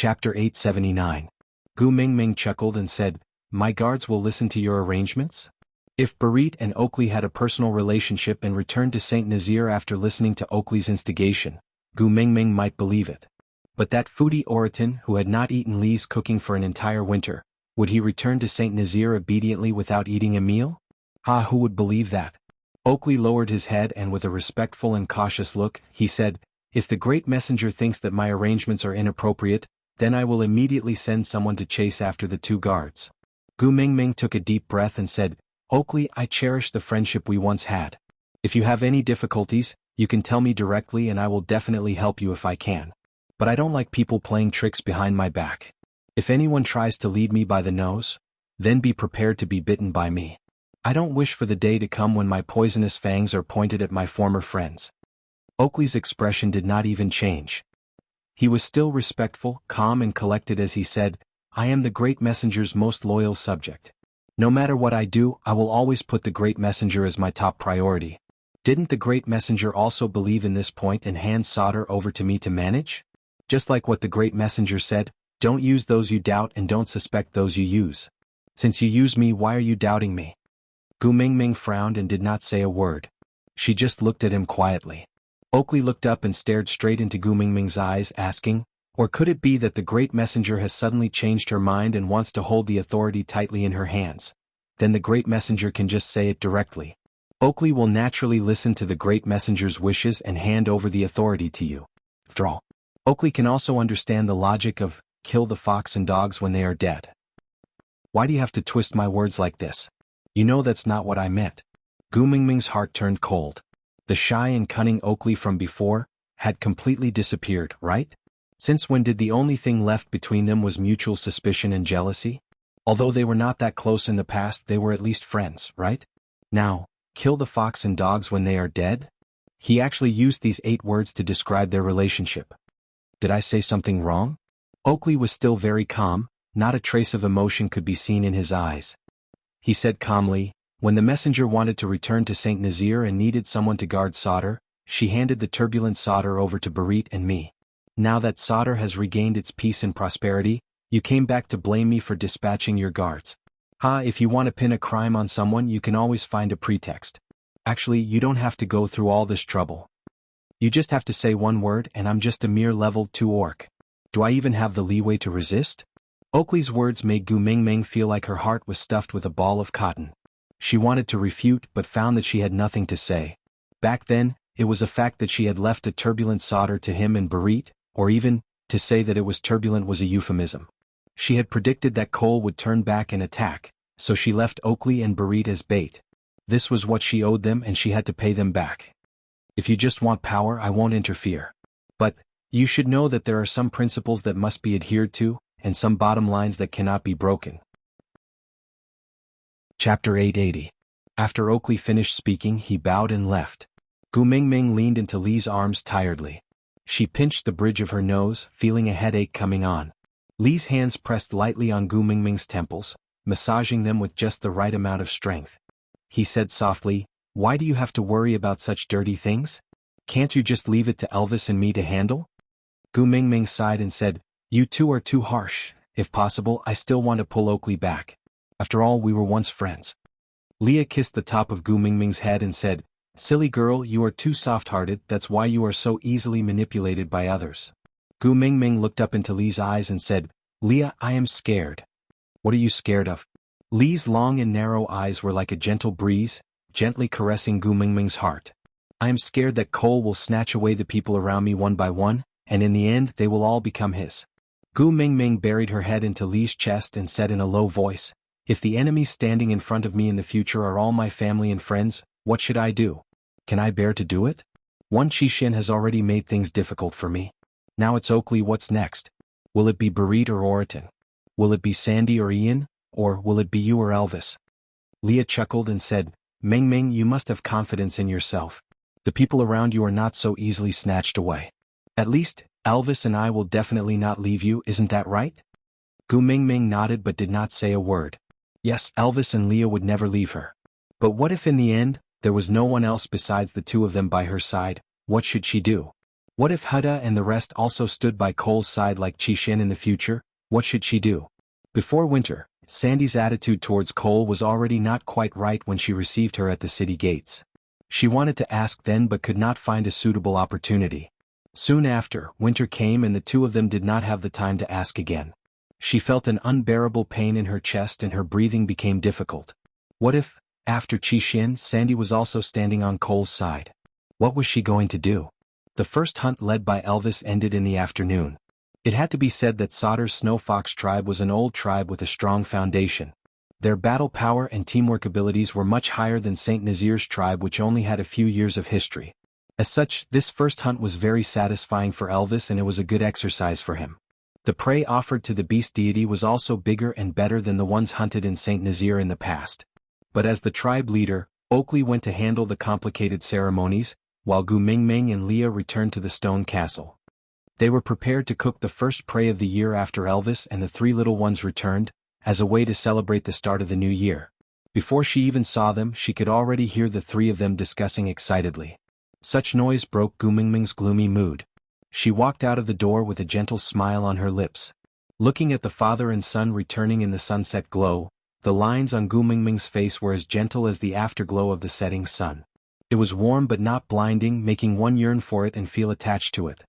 Chapter 879. Gu Mingming chuckled and said, "My guards will listen to your arrangements?" If Barit and Oakley had a personal relationship and returned to St. Nazir after listening to Oakley's instigation, Gu Mingming might believe it. But that foodie Oriton who had not eaten Li's cooking for an entire winter, would he return to St. Nazir obediently without eating a meal? Who would believe that? Oakley lowered his head and with a respectful and cautious look, he said, "If the great messenger thinks that my arrangements are inappropriate, then I will immediately send someone to chase after the two guards." Gu Mingming took a deep breath and said, "Oakley, I cherish the friendship we once had. If you have any difficulties, you can tell me directly and I will definitely help you if I can. But I don't like people playing tricks behind my back. If anyone tries to lead me by the nose, then be prepared to be bitten by me. I don't wish for the day to come when my poisonous fangs are pointed at my former friends." Oakley's expression did not even change. He was still respectful, calm and collected as he said, "I am the great messenger's most loyal subject. No matter what I do, I will always put the great messenger as my top priority. Didn't the great messenger also believe in this point and hand solder over to me to manage? Just like what the great messenger said, don't use those you doubt and don't suspect those you use. Since you use me, why are you doubting me?" Gu Mingming frowned and did not say a word. She just looked at him quietly. Oakley looked up and stared straight into Gu Mingming's eyes, asking, or could it be that the great messenger has suddenly changed her mind and wants to hold the authority tightly in her hands? Then the great messenger can just say it directly. Oakley will naturally listen to the great messenger's wishes and hand over the authority to you. After all, Oakley can also understand the logic of, kill the fox and dogs when they are dead. Why do you have to twist my words like this? You know that's not what I meant. Gu Mingming's heart turned cold. The shy and cunning Oakley from before had completely disappeared, right? Since when did the only thing left between them was mutual suspicion and jealousy? Although they were not that close in the past, they were at least friends, right? Now, kill the fox and dogs when they are dead? He actually used these 8 words to describe their relationship. Did I say something wrong? Oakley was still very calm, not a trace of emotion could be seen in his eyes. He said calmly, "When the messenger wanted to return to St. Nazir and needed someone to guard Solder, she handed the turbulent Solder over to Barit and me. Now that Solder has regained its peace and prosperity, you came back to blame me for dispatching your guards. If you want to pin a crime on someone, you can always find a pretext. Actually, you don't have to go through all this trouble. You just have to say one word and I'm just a mere level 2 orc. Do I even have the leeway to resist?" Oakley's words made Gu Mingming feel like her heart was stuffed with a ball of cotton. She wanted to refute but found that she had nothing to say. Back then, it was a fact that she had left a turbulent Solder to him and Barit, or even, to say that it was turbulent was a euphemism. She had predicted that Cole would turn back and attack, so she left Oakley and Barit as bait. This was what she owed them and she had to pay them back. If you just want power, I won't interfere. But, you should know that there are some principles that must be adhered to, and some bottom lines that cannot be broken. Chapter 880. After Oakley finished speaking, he bowed and left. Gu Mingming leaned into Li's arms tiredly. She pinched the bridge of her nose, feeling a headache coming on. Li's hands pressed lightly on Gu Mingming's temples, massaging them with just the right amount of strength. He said softly, "Why do you have to worry about such dirty things? Can't you just leave it to Elvis and me to handle?" Gu Mingming sighed and said, "You two are too harsh. If possible, I still want to pull Oakley back. After all, we were once friends." Leah kissed the top of Gu Mingming's head and said, "Silly girl, you are too soft-hearted, that's why you are so easily manipulated by others." Gu Mingming looked up into Li's eyes and said, "Leah, I am scared." "What are you scared of?" Li's long and narrow eyes were like a gentle breeze, gently caressing Gu Mingming's heart. "I am scared that Cole will snatch away the people around me one by one, and in the end they will all become his." Gu Mingming buried her head into Li's chest and said in a low voice, "If the enemies standing in front of me in the future are all my family and friends, what should I do? Can I bear to do it? One Xianxia has already made things difficult for me. Now it's Oakley, what's next? Will it be Barit or Oriton? Will it be Sandy or Ian, or will it be you or Elvis?" Leah chuckled and said, "Mingming, you must have confidence in yourself. The people around you are not so easily snatched away. At least, Elvis and I will definitely not leave you, isn't that right?" Gu Mingming nodded but did not say a word. Yes, Elvis and Leah would never leave her. But what if in the end, there was no one else besides the two of them by her side? What should she do? What if Huda and the rest also stood by Cole's side like Qixin in the future? What should she do? Before winter, Sandy's attitude towards Cole was already not quite right when she received her at the city gates. She wanted to ask then but could not find a suitable opportunity. Soon after, winter came and the two of them did not have the time to ask again. She felt an unbearable pain in her chest and her breathing became difficult. What if, after Qixin, Sandy was also standing on Cole's side? What was she going to do? The first hunt led by Elvis ended in the afternoon. It had to be said that Sauter's Snow Fox tribe was an old tribe with a strong foundation. Their battle power and teamwork abilities were much higher than Saint Nazir's tribe, which only had a few years of history. As such, this first hunt was very satisfying for Elvis and it was a good exercise for him. The prey offered to the beast deity was also bigger and better than the ones hunted in Saint Nazir in the past. But as the tribe leader, Oakley went to handle the complicated ceremonies, while Gu Mingming and Leah returned to the stone castle. They were prepared to cook the first prey of the year after Elvis and the three little ones returned, as a way to celebrate the start of the new year. Before she even saw them, she could already hear the three of them discussing excitedly. Such noise broke Gu Mingming's gloomy mood. She walked out of the door with a gentle smile on her lips. Looking at the father and son returning in the sunset glow, the lines on Gu Mingming's face were as gentle as the afterglow of the setting sun. It was warm but not blinding, making one yearn for it and feel attached to it.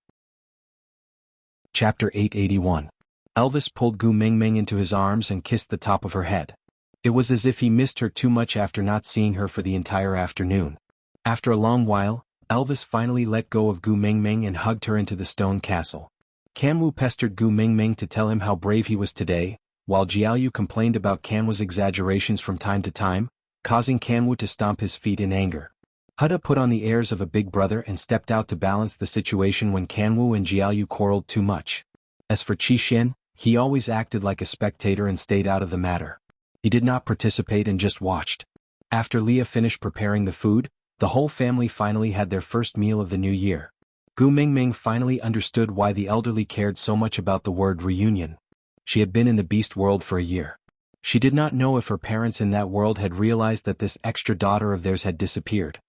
Chapter 881. Elvis pulled Gu Mingming into his arms and kissed the top of her head. It was as if he missed her too much after not seeing her for the entire afternoon. After a long while, Elvis finally let go of Gu Mingming and hugged her into the stone castle. Kanwu pestered Gu Mingming to tell him how brave he was today, while Jiayu complained about Kanwu's exaggerations from time to time, causing Kanwu to stomp his feet in anger. Huda put on the airs of a big brother and stepped out to balance the situation when Kanwu and Jiayu quarreled too much. As for Qixin, he always acted like a spectator and stayed out of the matter. He did not participate and just watched. After Leah finished preparing the food, the whole family finally had their first meal of the new year. Gu Mingming finally understood why the elderly cared so much about the word reunion. She had been in the beast world for a year. She did not know if her parents in that world had realized that this extra daughter of theirs had disappeared.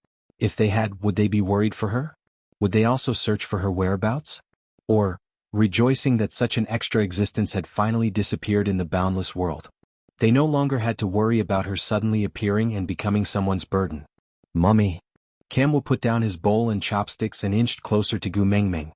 If they had, would they be worried for her? Would they also search for her whereabouts? Or, rejoicing that such an extra existence had finally disappeared in the boundless world? They no longer had to worry about her suddenly appearing and becoming someone's burden. Mummy. Camel put down his bowl and chopsticks and inched closer to Gu Mingming.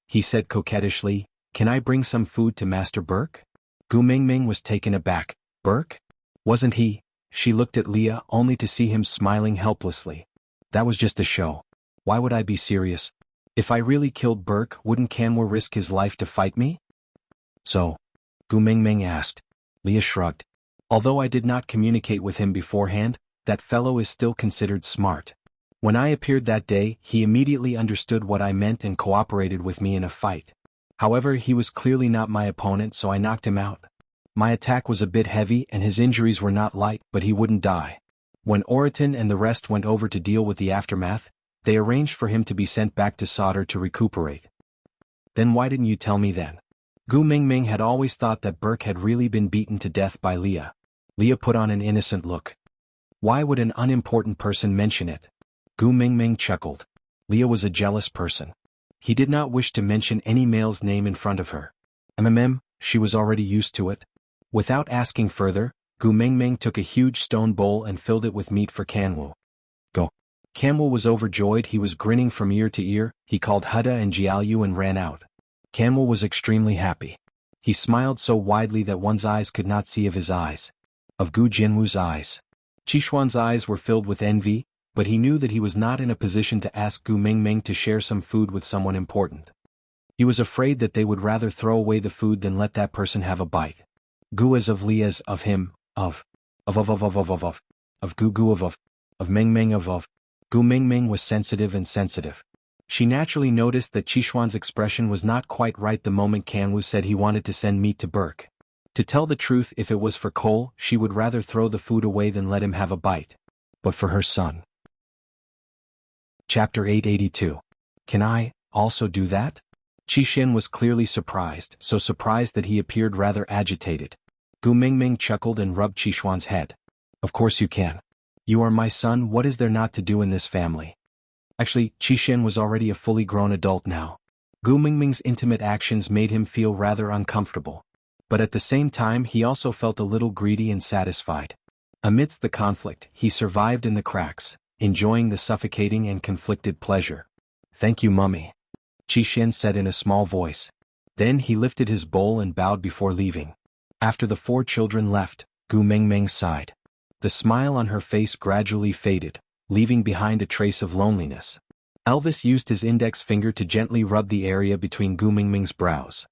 He said coquettishly, "Can I bring some food to Master Burke?" Gu Mingming was taken aback. Burke? Wasn't he? She looked at Leah only to see him smiling helplessly. That was just a show. Why would I be serious? If I really killed Burke, wouldn't Kanwu risk his life to fight me? So? Gu Mingming asked. Leah shrugged. Although I did not communicate with him beforehand, that fellow is still considered smart. When I appeared that day, he immediately understood what I meant and cooperated with me in a fight. However, he was clearly not my opponent, so I knocked him out. My attack was a bit heavy and his injuries were not light, but he wouldn't die. When Oriton and the rest went over to deal with the aftermath, they arranged for him to be sent back to Sauter to recuperate. Then why didn't you tell me then? Gu Mingming had always thought that Burke had really been beaten to death by Leah. Leah put on an innocent look. Why would an unimportant person mention it? Gu Mingming chuckled. Leah was a jealous person. He did not wish to mention any male's name in front of her. She was already used to it. Without asking further, Gu Mingming took a huge stone bowl and filled it with meat for Kanwu. Go. Kanwu was overjoyed. He was grinning from ear to ear. He called Huda and Jiayu and ran out. Kanwu was extremely happy. He smiled so widely that one's eyes could not see of his eyes. Of Gu Jinwu's eyes. Qixuan's eyes were filled with envy, but he knew that he was not in a position to ask Gu Mingming to share some food with someone important. He was afraid that they would rather throw away the food than let that person have a bite. Gu as of Leah's, of him, of Gu Mingming of. Gu Mingming was sensitive. She naturally noticed that Qixuan's expression was not quite right the moment Kanwu said he wanted to send meat to Burke. To tell the truth, if it was for Cole, she would rather throw the food away than let him have a bite. But for her son. Chapter 882. Can I also do that? Qixin was clearly surprised, so surprised that he appeared rather agitated. Gu Mingming chuckled and rubbed Qixuan's head. Of course you can. You are my son, what is there not to do in this family? Actually, Qixin was already a fully grown adult now. Gu Mingming's intimate actions made him feel rather uncomfortable. But at the same time he also felt a little greedy and satisfied. Amidst the conflict, he survived in the cracks, enjoying the suffocating and conflicted pleasure. "Thank you, mummy," Xian said in a small voice. Then he lifted his bowl and bowed before leaving. After the 4 children left, Gu Mingming sighed. The smile on her face gradually faded, leaving behind a trace of loneliness. Elvis used his index finger to gently rub the area between Gu Mingming's brows.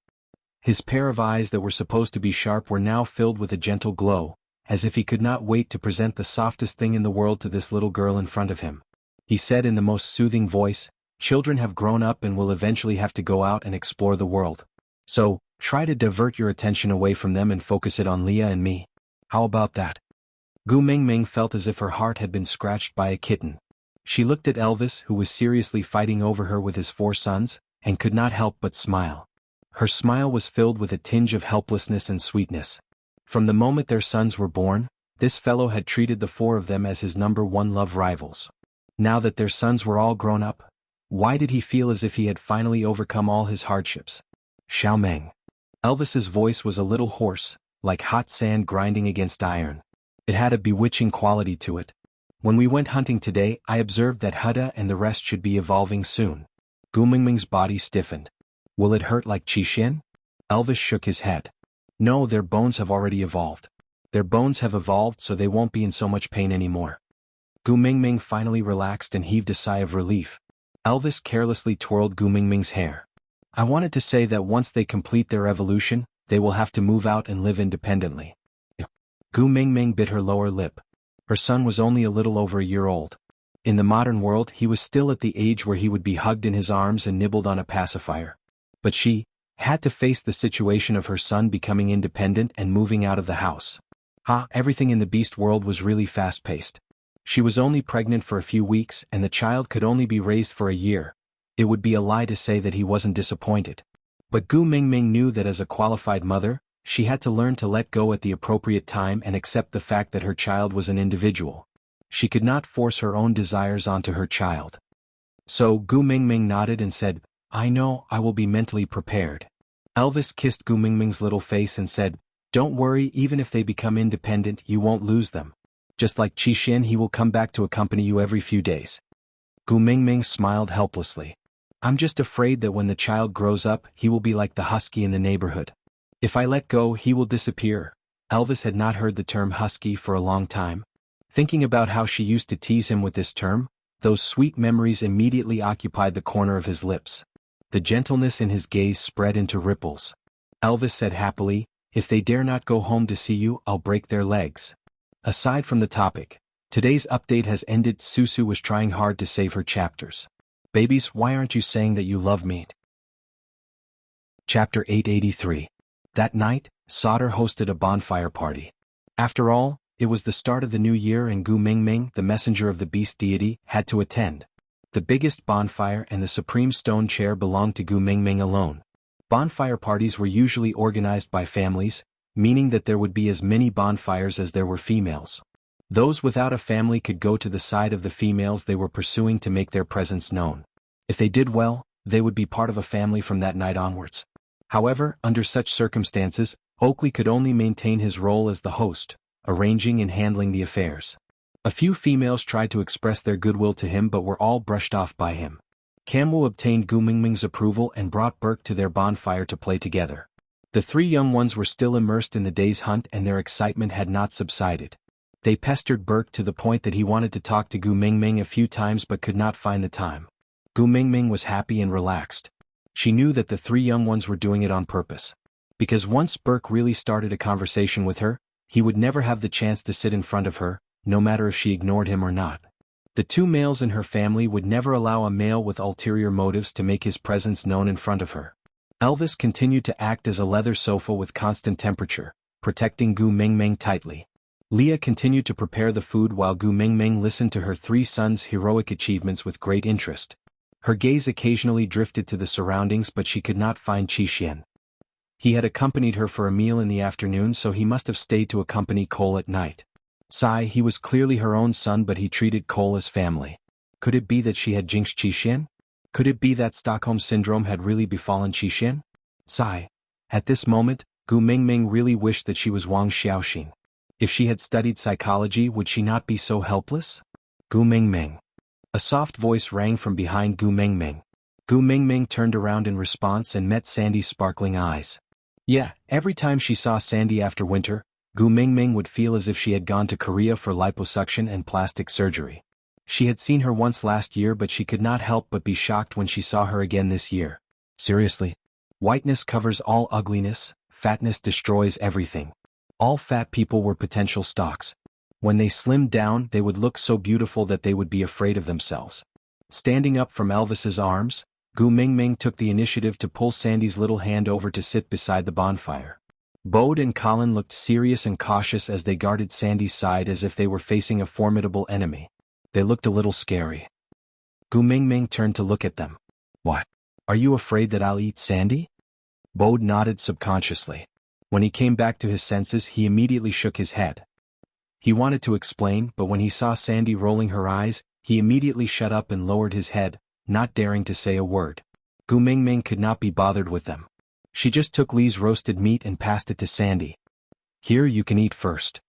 His pair of eyes that were supposed to be sharp were now filled with a gentle glow, as if he could not wait to present the softest thing in the world to this little girl in front of him. He said in the most soothing voice, "Children have grown up and will eventually have to go out and explore the world. So, try to divert your attention away from them and focus it on Leah and me. How about that?" Gu Mingming felt as if her heart had been scratched by a kitten. She looked at Elvis, who was seriously fighting over her with his 4 sons, and could not help but smile. Her smile was filled with a tinge of helplessness and sweetness. From the moment their sons were born, this fellow had treated the 4 of them as his #1 love rivals. Now that their sons were all grown up, why did he feel as if he had finally overcome all his hardships? "Xiao Meng." Elvis's voice was a little hoarse, like hot sand grinding against iron. It had a bewitching quality to it. "When we went hunting today, I observed that Huda and the rest should be evolving soon." Gu Mingming's body stiffened. "Will it hurt like Xian?" Elvis shook his head. "No, their bones have already evolved. Their bones have evolved so they won't be in so much pain anymore." Gu Mingming finally relaxed and heaved a sigh of relief. Elvis carelessly twirled Gu Mingming's hair. "I wanted to say that once they complete their evolution, they will have to move out and live independently." Gu Mingming bit her lower lip. Her son was only a little over a year old. In the modern world he was still at the age where he would be hugged in his arms and nibbled on a pacifier. But she had to face the situation of her son becoming independent and moving out of the house. Everything in the beast world was really fast-paced. She was only pregnant for a few weeks and the child could only be raised for a year. It would be a lie to say that he wasn't disappointed. But Gu Mingming knew that as a qualified mother, she had to learn to let go at the appropriate time and accept the fact that her child was an individual. She could not force her own desires onto her child. So Gu Mingming nodded and said, "I know, I will be mentally prepared." Elvis kissed Gu Mingming's little face and said, "Don't worry, even if they become independent, you won't lose them. Just like Xian, he will come back to accompany you every few days." Gu Mingming smiled helplessly. "I'm just afraid that when the child grows up, he will be like the husky in the neighborhood. If I let go, he will disappear." Elvis had not heard the term husky for a long time. Thinking about how she used to tease him with this term, those sweet memories immediately occupied the corner of his lips. The gentleness in his gaze spread into ripples. Elvis said happily, "If they dare not go home to see you, I'll break their legs." Aside from the topic, today's update has ended. Susu was trying hard to save her chapters. "Babies, why aren't you saying that you love me?" Chapter 883. That night, Sauter hosted a bonfire party. After all, it was the start of the new year and Gu Mingming, the messenger of the beast deity, had to attend. The biggest bonfire and the supreme stone chair belonged to Gu Mingming alone. Bonfire parties were usually organized by families, meaning that there would be as many bonfires as there were females. Those without a family could go to the side of the females they were pursuing to make their presence known. If they did well, they would be part of a family from that night onwards. However, under such circumstances, Oakley could only maintain his role as the host, arranging and handling the affairs. A few females tried to express their goodwill to him but were all brushed off by him. Kamwu obtained Gu Mingming's approval and brought Burke to their bonfire to play together. The 3 young ones were still immersed in the day's hunt and their excitement had not subsided. They pestered Burke to the point that he wanted to talk to Gu Mingming a few times but could not find the time. Gu Mingming was happy and relaxed. She knew that the 3 young ones were doing it on purpose. Because once Burke really started a conversation with her, he would never have the chance to sit in front of her, no matter if she ignored him or not. The 2 males in her family would never allow a male with ulterior motives to make his presence known in front of her. Elvis continued to act as a leather sofa with constant temperature, protecting Gu Mingming tightly. Leah continued to prepare the food while Gu Mingming listened to her 3 sons' heroic achievements with great interest. Her gaze occasionally drifted to the surroundings but she could not find Xian. He had accompanied her for a meal in the afternoon so he must have stayed to accompany Cole at night. He was clearly her own son but he treated Cole as family. Could it be that she had jinxed Xian? Could it be that Stockholm Syndrome had really befallen Qixin? Sigh. At this moment, Gu Mingming really wished that she was Wang Xiaoxin. If she had studied psychology, would she not be so helpless? Gu Mingming. A soft voice rang from behind Gu Mingming. Gu Mingming turned around in response and met Sandy's sparkling eyes. Yeah, every time she saw Sandy after winter, Gu Mingming would feel as if she had gone to Korea for liposuction and plastic surgery. She had seen her once last year, but she could not help but be shocked when she saw her again this year. Seriously? Whiteness covers all ugliness, fatness destroys everything. All fat people were potential stocks. When they slimmed down, they would look so beautiful that they would be afraid of themselves. Standing up from Elvis's arms, Gu Mingming took the initiative to pull Sandy's little hand over to sit beside the bonfire. Bode and Colin looked serious and cautious as they guarded Sandy's side as if they were facing a formidable enemy. They looked a little scary. Gu Mingming turned to look at them. What? Are you afraid that I'll eat Sandy? Bode nodded subconsciously. When he came back to his senses, he immediately shook his head. He wanted to explain, but when he saw Sandy rolling her eyes, he immediately shut up and lowered his head, not daring to say a word. Gu Mingming could not be bothered with them. She just took Lee's roasted meat and passed it to Sandy. Here, you can eat first.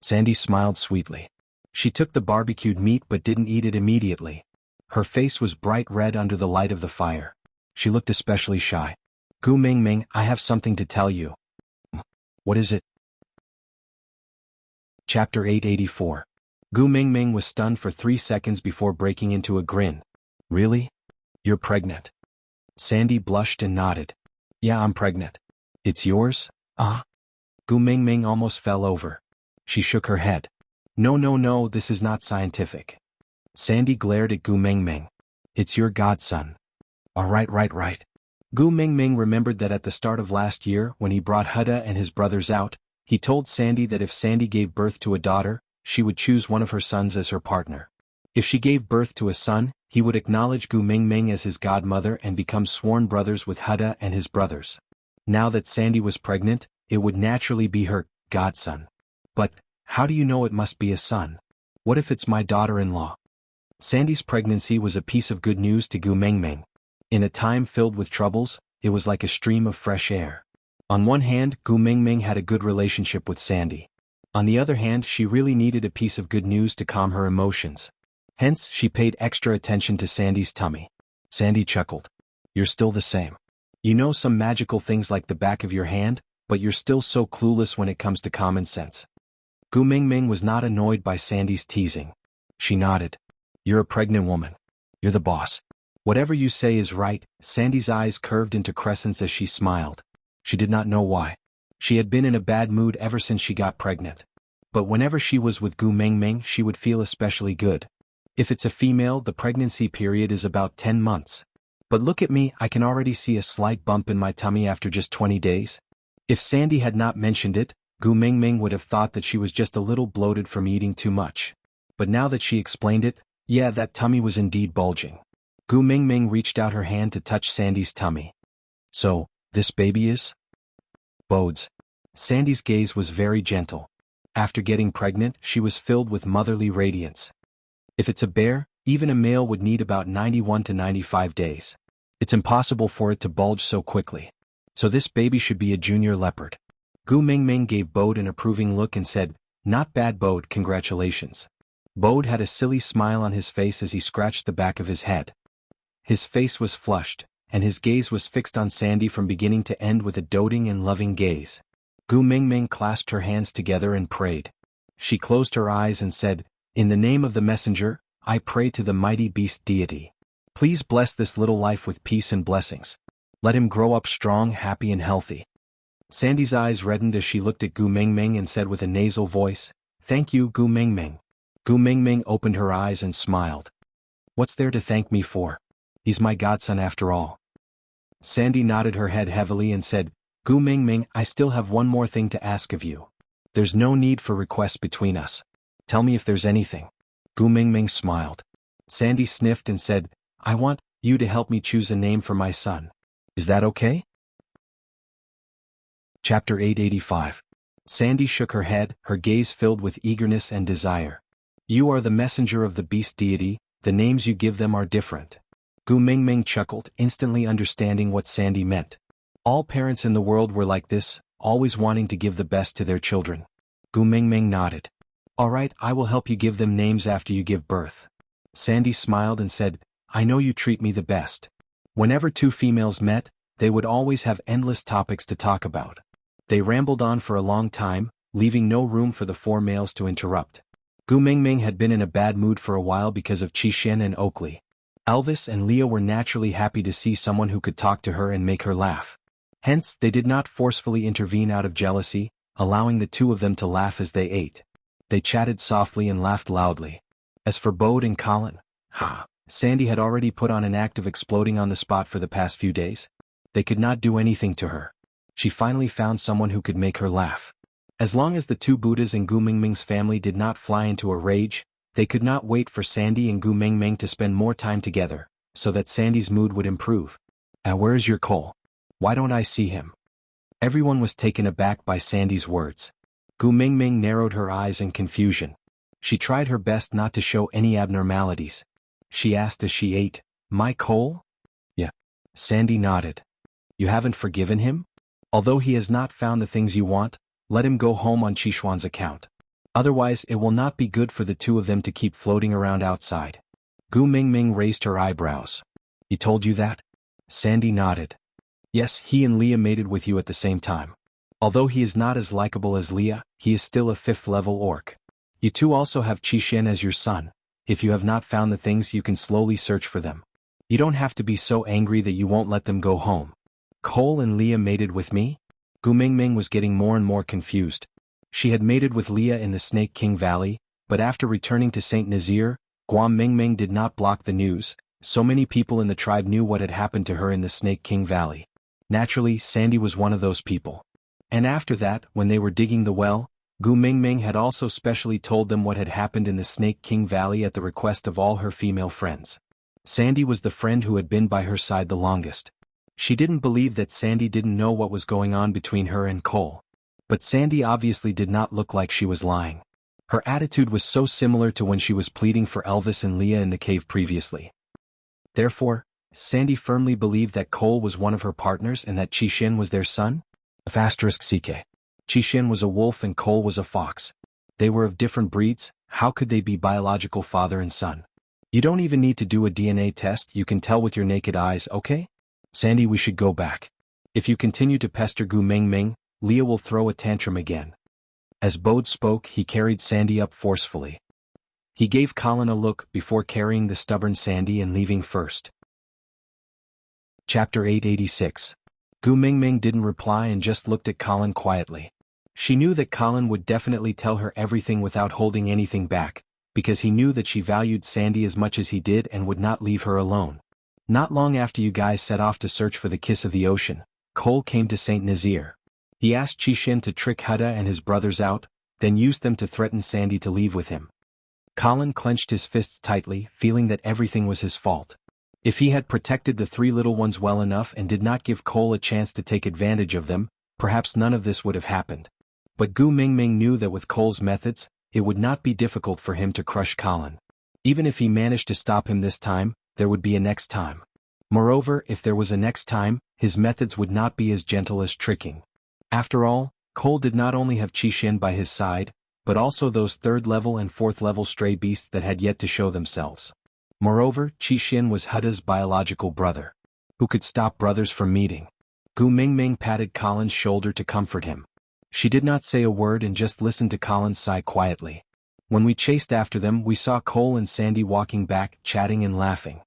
Sandy smiled sweetly. She took the barbecued meat but didn't eat it immediately. Her face was bright red under the light of the fire. She looked especially shy. Gu Mingming, I have something to tell you. What is it? Chapter 884. Gu Mingming was stunned for 3 seconds before breaking into a grin. Really? You're pregnant? Sandy blushed and nodded. Yeah, I'm pregnant. It's yours? Gu Mingming almost fell over. She shook her head. No, this is not scientific. Sandy glared at Gu Mingming. It's your godson. Right. Gu Mingming remembered that at the start of last year, when he brought Huda and his brothers out, he told Sandy that if Sandy gave birth to a daughter, she would choose one of her sons as her partner. If she gave birth to a son, he would acknowledge Gu Mingming as his godmother and become sworn brothers with Huda and his brothers. Now that Sandy was pregnant, it would naturally be her godson. But, how do you know it must be a son? What if it's my daughter-in-law? Sandy's pregnancy was a piece of good news to Gu Mingming. In a time filled with troubles, it was like a stream of fresh air. On one hand, Gu Mingming had a good relationship with Sandy. On the other hand, she really needed a piece of good news to calm her emotions. Hence, she paid extra attention to Sandy's tummy. Sandy chuckled. You're still the same. You know some magical things like the back of your hand, but you're still so clueless when it comes to common sense. Gu Mingming was not annoyed by Sandy's teasing. She nodded. You're a pregnant woman. You're the boss. Whatever you say is right. Sandy's eyes curved into crescents as she smiled. She did not know why. She had been in a bad mood ever since she got pregnant. But whenever she was with Gu Mingming, she would feel especially good. If it's a female, the pregnancy period is about 10 months. But look at me, I can already see a slight bump in my tummy after just 20 days. If Sandy had not mentioned it, Gu Mingming would have thought that she was just a little bloated from eating too much. But now that she explained it, yeah, that tummy was indeed bulging. Gu Mingming reached out her hand to touch Sandy's tummy. So, this baby is? Bodes. Sandy's gaze was very gentle. After getting pregnant, she was filled with motherly radiance. If it's a bear, even a male would need about 91 to 95 days. It's impossible for it to bulge so quickly. So this baby should be a junior leopard. Gu Mingming gave Bode an approving look and said, Not bad, Bode, congratulations. Bode had a silly smile on his face as he scratched the back of his head. His face was flushed, and his gaze was fixed on Sandy from beginning to end with a doting and loving gaze. Gu Mingming clasped her hands together and prayed. She closed her eyes and said, In the name of the messenger, I pray to the mighty beast deity. Please bless this little life with peace and blessings. Let him grow up strong, happy and healthy. Sandy's eyes reddened as she looked at Gu Mingming and said with a nasal voice, Thank you, Gu Mingming. Gu Mingming opened her eyes and smiled. What's there to thank me for? He's my godson after all. Sandy nodded her head heavily and said, Gu Mingming, I still have one more thing to ask of you. There's no need for requests between us. Tell me if there's anything. Gu Mingming smiled. Sandy sniffed and said, I want you to help me choose a name for my son. Is that okay? Chapter 885. Sandy shook her head, her gaze filled with eagerness and desire. You are the messenger of the beast deity, the names you give them are different. Gu Mingming chuckled, instantly understanding what Sandy meant. All parents in the world were like this, always wanting to give the best to their children. Gu Mingming nodded. All right, I will help you give them names after you give birth. Sandy smiled and said, I know you treat me the best. Whenever two females met, they would always have endless topics to talk about. They rambled on for a long time, leaving no room for the four males to interrupt. Gu Mingming had been in a bad mood for a while because of Xianxia and Oakley. Elvis and Leah were naturally happy to see someone who could talk to her and make her laugh. Hence, they did not forcefully intervene out of jealousy, allowing the two of them to laugh as they ate. They chatted softly and laughed loudly. As for Bode and Colin, Sandy had already put on an act of exploding on the spot for the past few days. They could not do anything to her. She finally found someone who could make her laugh. As long as the two Buddhas and Gu Mingming's family did not fly into a rage, they could not wait for Sandy and Gu Mingming to spend more time together, so that Sandy's mood would improve. Where is your Cole? Why don't I see him? Everyone was taken aback by Sandy's words. Gu Mingming narrowed her eyes in confusion. She tried her best not to show any abnormalities. She asked as she ate, My Cole? Yeah. Sandy nodded. You haven't forgiven him? Although he has not found the things you want, let him go home on Qixuan's account. Otherwise it will not be good for the two of them to keep floating around outside. Gu Mingming raised her eyebrows. He told you that? Sandy nodded. Yes, he and Leah mated with you at the same time. Although he is not as likable as Leah, he is still a 5th-level orc. You two also have Qixuan as your son. If you have not found the things, you can slowly search for them. You don't have to be so angry that you won't let them go home. Cole and Leah mated with me? Gu Mingming was getting more and more confused. She had mated with Leah in the Snake King Valley, but after returning to St. Nazir, Gu Mingming did not block the news. So many people in the tribe knew what had happened to her in the Snake King Valley. Naturally, Sandy was one of those people. And after that, when they were digging the well, Gu Mingming had also specially told them what had happened in the Snake King Valley at the request of all her female friends. Sandy was the friend who had been by her side the longest. She didn't believe that Sandy didn't know what was going on between her and Cole. But Sandy obviously did not look like she was lying. Her attitude was so similar to when she was pleading for Elvis and Leah in the cave previously. Therefore, Sandy firmly believed that Cole was one of her partners and that Qixuan was their son? *CK. Qixuan was a wolf and Cole was a fox. They were of different breeds. How could they be biological father and son? You don't even need to do a DNA test, you can tell with your naked eyes, okay? Sandy, we should go back. If you continue to pester Gu Mingming, Leah will throw a tantrum again. As Bode spoke, he carried Sandy up forcefully. He gave Colin a look before carrying the stubborn Sandy and leaving first. Chapter 886. Gu Mingming didn't reply and just looked at Colin quietly. She knew that Colin would definitely tell her everything without holding anything back, because he knew that she valued Sandy as much as he did and would not leave her alone. Not long after you guys set off to search for the Kiss of the Ocean, Cole came to St. Nazir. He asked Qixuan to trick Hutta and his brothers out, then used them to threaten Sandy to leave with him. Colin clenched his fists tightly, feeling that everything was his fault. If he had protected the three little ones well enough and did not give Cole a chance to take advantage of them, perhaps none of this would have happened. But Gu Mingming knew that with Cole's methods, it would not be difficult for him to crush Colin. Even if he managed to stop him this time, there would be a next time. Moreover, if there was a next time, his methods would not be as gentle as tricking. After all, Cole did not only have Qixuan by his side, but also those 3rd-level and 4th-level stray beasts that had yet to show themselves. Moreover, Qixuan was Hutta's biological brother. Who could stop brothers from meeting? Gu Mingming patted Colin's shoulder to comfort him. She did not say a word and just listened to Colin sigh quietly. When we chased after them, we saw Cole and Sandy walking back, chatting and laughing.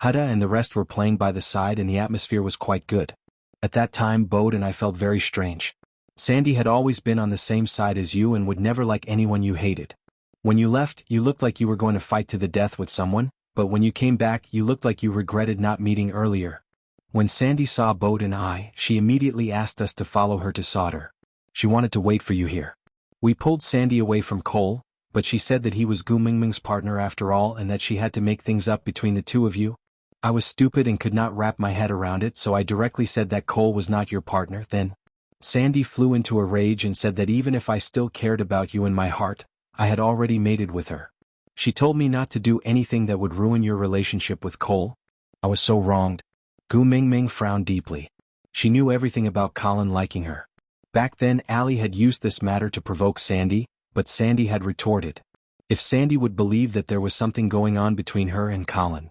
Hutta and the rest were playing by the side and the atmosphere was quite good. At that time, Bode and I felt very strange. Sandy had always been on the same side as you and would never like anyone you hated. When you left, you looked like you were going to fight to the death with someone, but when you came back, you looked like you regretted not meeting earlier. When Sandy saw Bode and I, she immediately asked us to follow her to Sauter. She wanted to wait for you here. We pulled Sandy away from Cole, but she said that he was Gu Mingming's partner after all and that she had to make things up between the two of you. I was stupid and could not wrap my head around it, so I directly said that Cole was not your partner. Then Sandy flew into a rage and said that even if I still cared about you in my heart, I had already mated with her. She told me not to do anything that would ruin your relationship with Cole. I was so wronged. Gu Mingming frowned deeply. She knew everything about Colin liking her. Back then Allie had used this matter to provoke Sandy, but Sandy had retorted. If Sandy would believe that there was something going on between her and Colin.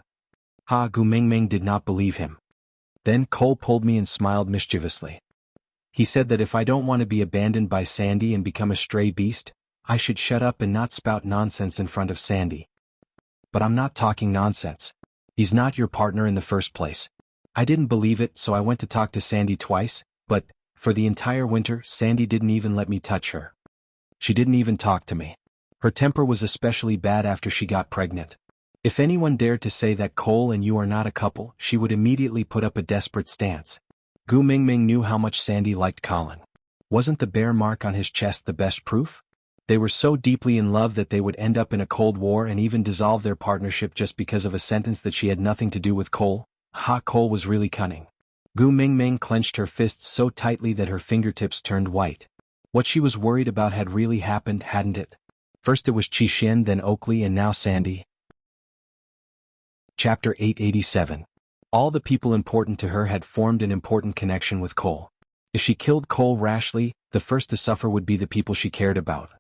Gu Mingming did not believe him. Then Cole pulled me and smiled mischievously. He said that if I don't want to be abandoned by Sandy and become a stray beast, I should shut up and not spout nonsense in front of Sandy. But I'm not talking nonsense. He's not your partner in the first place. I didn't believe it, so I went to talk to Sandy twice, but, for the entire winter, Sandy didn't even let me touch her. She didn't even talk to me. Her temper was especially bad after she got pregnant. If anyone dared to say that Cole and you are not a couple, she would immediately put up a desperate stance. Gu Mingming knew how much Sandy liked Colin. Wasn't the bear mark on his chest the best proof? They were so deeply in love that they would end up in a cold war and even dissolve their partnership just because of a sentence that she had nothing to do with Cole. Cole was really cunning. Gu Mingming clenched her fists so tightly that her fingertips turned white. What she was worried about had really happened, hadn't it? First it was Qixin, then Oakley, and now Sandy. Chapter 887. All the people important to her had formed an important connection with Cole. If she killed Cole rashly, the first to suffer would be the people she cared about.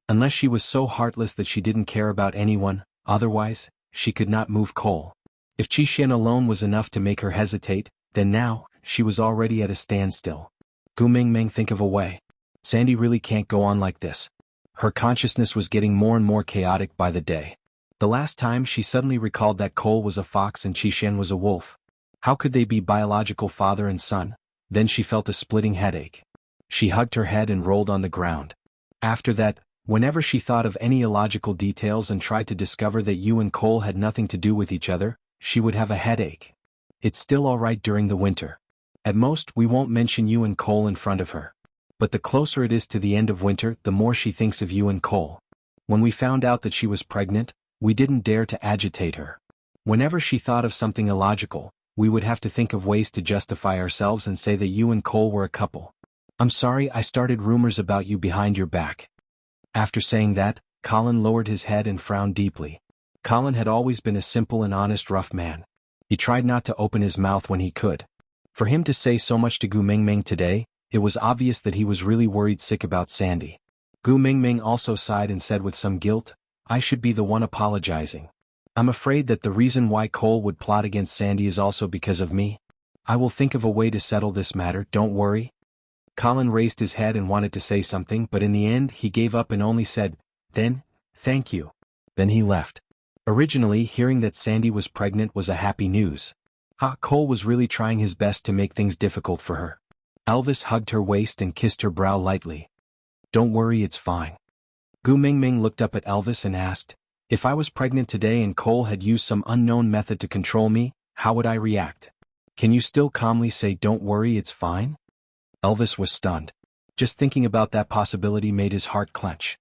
Unless she was so heartless that she didn't care about anyone, otherwise, she could not move Cole. If Qixin alone was enough to make her hesitate, then now, she was already at a standstill. Gu Mingming, think of a way. Sandy really can't go on like this. Her consciousness was getting more and more chaotic by the day. The last time she suddenly recalled that Cole was a fox and Qixin was a wolf. How could they be biological father and son? Then she felt a splitting headache. She hugged her head and rolled on the ground. After that, whenever she thought of any illogical details and tried to discover that you and Cole had nothing to do with each other, she would have a headache. It's still all right during the winter. At most, we won't mention you and Cole in front of her. But the closer it is to the end of winter, the more she thinks of you and Cole. When we found out that she was pregnant, we didn't dare to agitate her. Whenever she thought of something illogical, we would have to think of ways to justify ourselves and say that you and Cole were a couple. I'm sorry I started rumors about you behind your back. After saying that, Colin lowered his head and frowned deeply. Colin had always been a simple and honest rough man. He tried not to open his mouth when he could. For him to say so much to Gu Mingming today, it was obvious that he was really worried sick about Sandy. Gu Mingming also sighed and said with some guilt, I should be the one apologizing. I'm afraid that the reason why Cole would plot against Sandy is also because of me. I will think of a way to settle this matter, don't worry. Colin raised his head and wanted to say something, but in the end he gave up and only said, then, thank you. Then he left. Originally, hearing that Sandy was pregnant was a happy news. Cole was really trying his best to make things difficult for her. Elvis hugged her waist and kissed her brow lightly. Don't worry, it's fine. Gu Mingming looked up at Elvis and asked, if I was pregnant today and Cole had used some unknown method to control me, how would I react? Can you still calmly say don't worry, it's fine? Elvis was stunned. Just thinking about that possibility made his heart clench.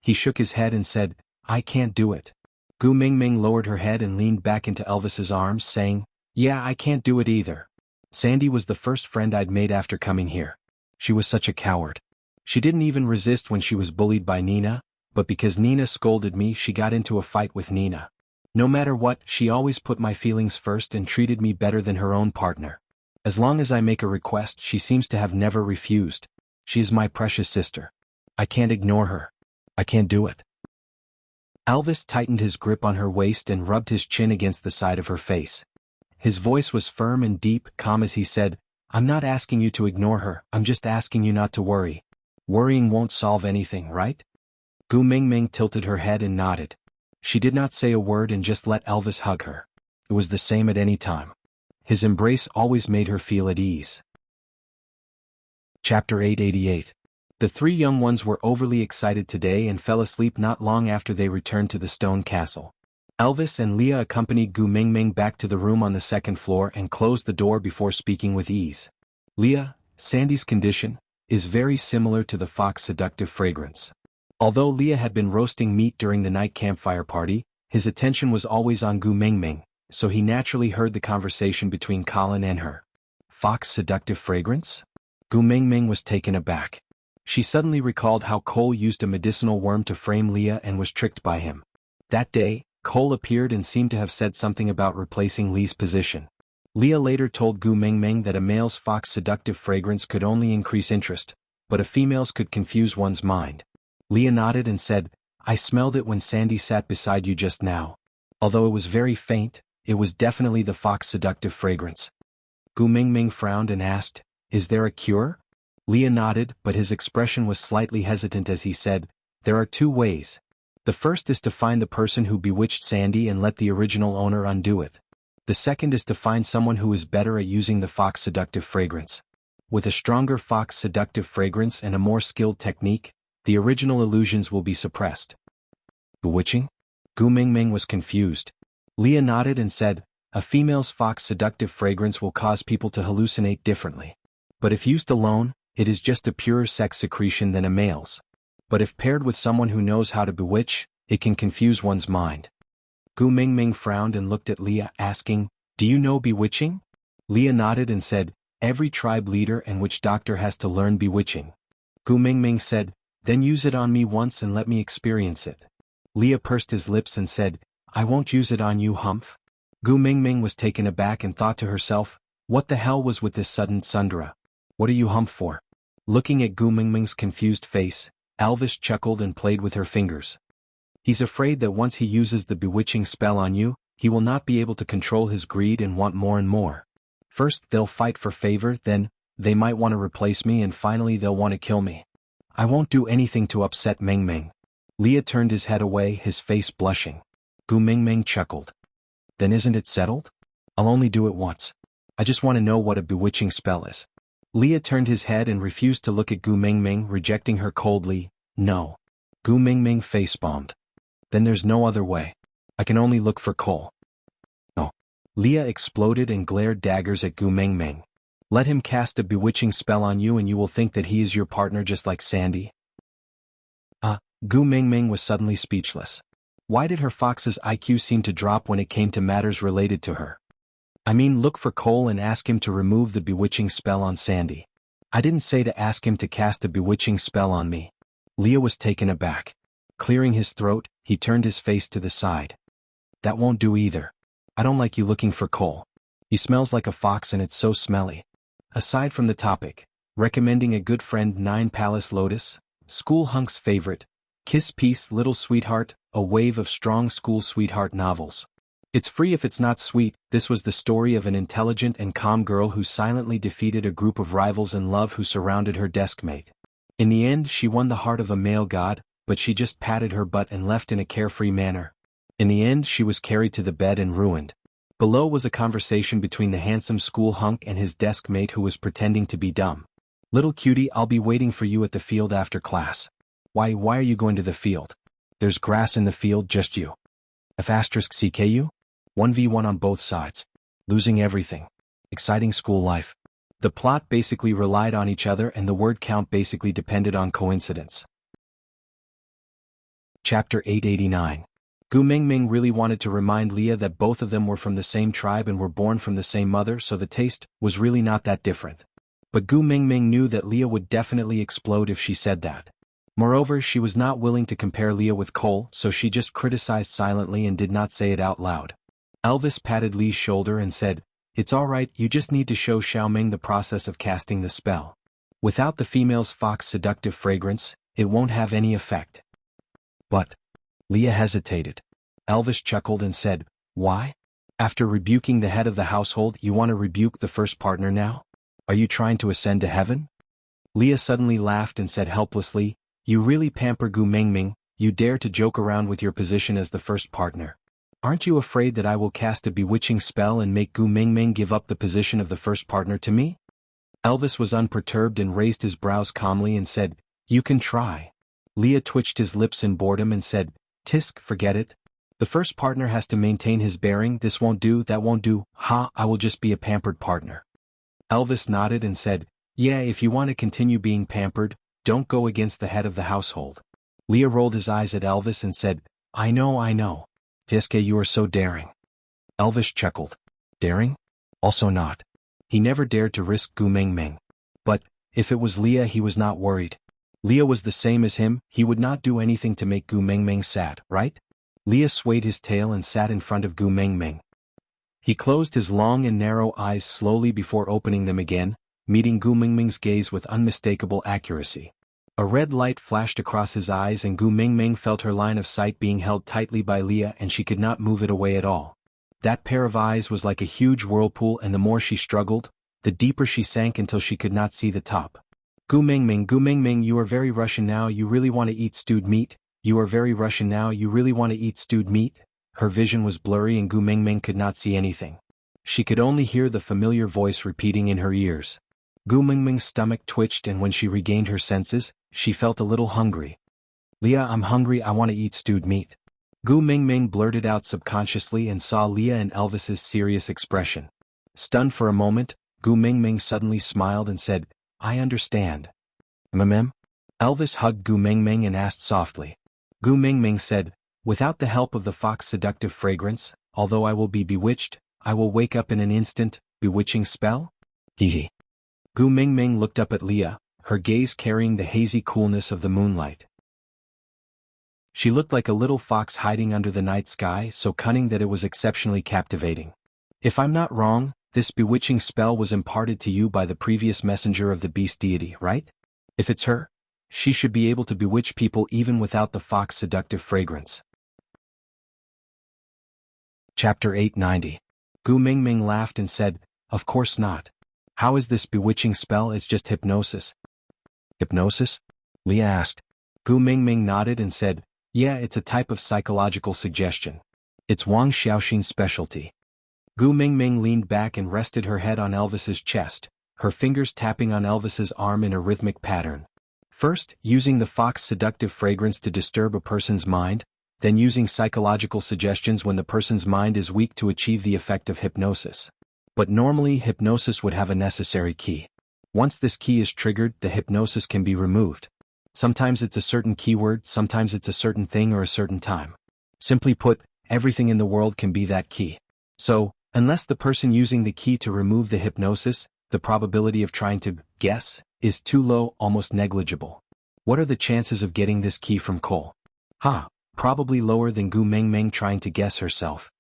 He shook his head and said, I can't do it. Gu Mingming lowered her head and leaned back into Elvis's arms, saying, yeah, I can't do it either. Sandy was the first friend I'd made after coming here. She was such a coward. She didn't even resist when she was bullied by Nina, but because Nina scolded me, she got into a fight with Nina. No matter what, she always put my feelings first and treated me better than her own partner. As long as I make a request, she seems to have never refused. She is my precious sister. I can't ignore her. I can't do it. Elvis tightened his grip on her waist and rubbed his chin against the side of her face. His voice was firm and deep, calm as he said, I'm not asking you to ignore her, I'm just asking you not to worry. Worrying won't solve anything, right? Gu Mingming tilted her head and nodded. She did not say a word and just let Elvis hug her. It was the same at any time. His embrace always made her feel at ease. Chapter 888. The three young ones were overly excited today and fell asleep not long after they returned to the stone castle. Elvis and Leah accompanied Gu Mingming back to the room on the second floor and closed the door before speaking with ease. Leah, Sandy's condition, is very similar to the fox seductive fragrance. Although Leah had been roasting meat during the night campfire party, his attention was always on Gu Mingming, so he naturally heard the conversation between Colin and her. Fox seductive fragrance? Gu Mingming was taken aback. She suddenly recalled how Cole used a medicinal worm to frame Leah and was tricked by him. That day, Cole appeared and seemed to have said something about replacing Li's position. Leah later told Gu Mingming that a male's fox seductive fragrance could only increase interest, but a female's could confuse one's mind. Leah nodded and said, I smelled it when Sandy sat beside you just now. Although it was very faint, it was definitely the fox seductive fragrance. Gu Mingming frowned and asked, Is there a cure? Leah nodded, but his expression was slightly hesitant as he said, There are two ways. The first is to find the person who bewitched Sandy and let the original owner undo it. The second is to find someone who is better at using the fox seductive fragrance. With a stronger fox seductive fragrance and a more skilled technique, the original illusions will be suppressed. Bewitching? Gu Mingming was confused. Leah nodded and said, A female's fox seductive fragrance will cause people to hallucinate differently. But if used alone, it is just a purer sex secretion than a male's. But if paired with someone who knows how to bewitch, it can confuse one's mind. Gu Mingming frowned and looked at Leah, asking, Do you know bewitching? Leah nodded and said, Every tribe leader and witch doctor has to learn bewitching. Gu Mingming said, Then use it on me once and let me experience it. Leah pursed his lips and said, I won't use it on you, Humph. Gu Mingming was taken aback and thought to herself, What the hell was with this sudden tsundere? What are you Humph for? Looking at Gu Mingming's confused face, Elvis chuckled and played with her fingers. He's afraid that once he uses the bewitching spell on you, he will not be able to control his greed and want more and more. First they'll fight for favor, then, they might want to replace me and finally they'll want to kill me. I won't do anything to upset Mingming. Leah turned his head away, his face blushing. Gu Mingming chuckled. Then isn't it settled? I'll only do it once. I just want to know what a bewitching spell is. Leah turned his head and refused to look at Gu Mingming, rejecting her coldly. No. Gu Mingming facepalmed. Then there's no other way. I can only look for Cole. No. Leah exploded and glared daggers at Gu Mingming. Let him cast a bewitching spell on you and you will think that he is your partner just like Sandy. Gu Mingming was suddenly speechless. Why did her fox's IQ seem to drop when it came to matters related to her? I mean, look for Cole and ask him to remove the bewitching spell on Sandy. I didn't say to ask him to cast a bewitching spell on me. Leah was taken aback. Clearing his throat, he turned his face to the side. That won't do either. I don't like you looking for Cole. He smells like a fox and it's so smelly. Aside from the topic, recommending a good friend 9 Palace Lotus, School Hunk's favorite, Kiss Peace Little Sweetheart, a wave of strong school sweetheart novels. It's free if it's not sweet. This was the story of an intelligent and calm girl who silently defeated a group of rivals in love who surrounded her deskmate. In the end she won the heart of a male god, but she just patted her butt and left in a carefree manner. In the end she was carried to the bed and ruined. Below was a conversation between the handsome school hunk and his deskmate who was pretending to be dumb. Little cutie, I'll be waiting for you at the field after class. Why are you going to the field? There's grass in the field, just you. F*CKU? 1v1 on both sides. Losing everything. Exciting school life. The plot basically relied on each other and the word count basically depended on coincidence. Chapter 889. Gu Mingming really wanted to remind Leah that both of them were from the same tribe and were born from the same mother, so the taste was really not that different. But Gu Mingming knew that Leah would definitely explode if she said that. Moreover, she was not willing to compare Leah with Cole, so she just criticized silently and did not say it out loud. Elvis patted Lee's shoulder and said, It's alright, you just need to show Xiaoming the process of casting the spell. Without the female's fox seductive fragrance, it won't have any effect. But Leah hesitated. Elvis chuckled and said, Why? After rebuking the head of the household, you want to rebuke the first partner now? Are you trying to ascend to heaven? Leah suddenly laughed and said helplessly, You really pamper Gu Mingming, you dare to joke around with your position as the first partner. Aren't you afraid that I will cast a bewitching spell and make Gu Mingming give up the position of the first partner to me? Elvis was unperturbed and raised his brows calmly and said, You can try. Leah twitched his lips in boredom and said, Tisk, forget it. The first partner has to maintain his bearing, this won't do, that won't do, I will just be a pampered partner. Elvis nodded and said, Yeah, if you want to continue being pampered, don't go against the head of the household. Leah rolled his eyes at Elvis and said, I know. Tiske, you are so daring. Elvis chuckled. Daring? Also not. He never dared to risk Gu Mingming. But, if it was Leah, he was not worried. Leah was the same as him, he would not do anything to make Gu Mingming sad, right? Leah swayed his tail and sat in front of Gu Mengmeng. He closed his long and narrow eyes slowly before opening them again, meeting Gu Mengmeng's gaze with unmistakable accuracy. A red light flashed across his eyes and Gu Mengmeng felt her line of sight being held tightly by Leah and she could not move it away at all. That pair of eyes was like a huge whirlpool and the more she struggled, the deeper she sank until she could not see the top. Gu Mengmeng, you are very Russian now, you really want to eat stewed meat? You are very Russian now, you really want to eat stewed meat? Her vision was blurry and Gu Mengmeng could not see anything. She could only hear the familiar voice repeating in her ears. Gu Mengmeng's stomach twitched and when she regained her senses, she felt a little hungry. Leah, I'm hungry, I want to eat stewed meat. Gu Mengmeng blurted out subconsciously and saw Leah and Elvis's serious expression. Stunned for a moment, Gu Mengmeng suddenly smiled and said, I understand. Elvis hugged Gu Mengmeng and asked softly. Gu Mengmeng said, without the help of the fox seductive fragrance, although I will be bewitched, I will wake up in an instant, bewitching spell? Hehe. Gu Mengmeng looked up at Leah, her gaze carrying the hazy coolness of the moonlight. She looked like a little fox hiding under the night sky, so cunning that it was exceptionally captivating. If I'm not wrong, this bewitching spell was imparted to you by the previous messenger of the beast deity, right? If it's her, she should be able to bewitch people even without the fox seductive fragrance. Chapter 890. Gu Mengmeng laughed and said, of course not. How is this bewitching spell? It's just hypnosis. Hypnosis? Leah asked. Gu Mengmeng nodded and said, yeah, it's a type of psychological suggestion. It's Wang Xiaoxin's specialty. Gu Mengmeng leaned back and rested her head on Elvis's chest, her fingers tapping on Elvis's arm in a rhythmic pattern. First, using the fox seductive fragrance to disturb a person's mind, then using psychological suggestions when the person's mind is weak to achieve the effect of hypnosis. But normally hypnosis would have a necessary key. Once this key is triggered, the hypnosis can be removed. Sometimes it's a certain keyword, sometimes it's a certain thing or a certain time. Simply put, everything in the world can be that key. So, unless the person using the key to remove the hypnosis, the probability of trying to guess is too low, almost negligible. What are the chances of getting this key from Cole? Probably lower than Gu Mengmeng trying to guess herself.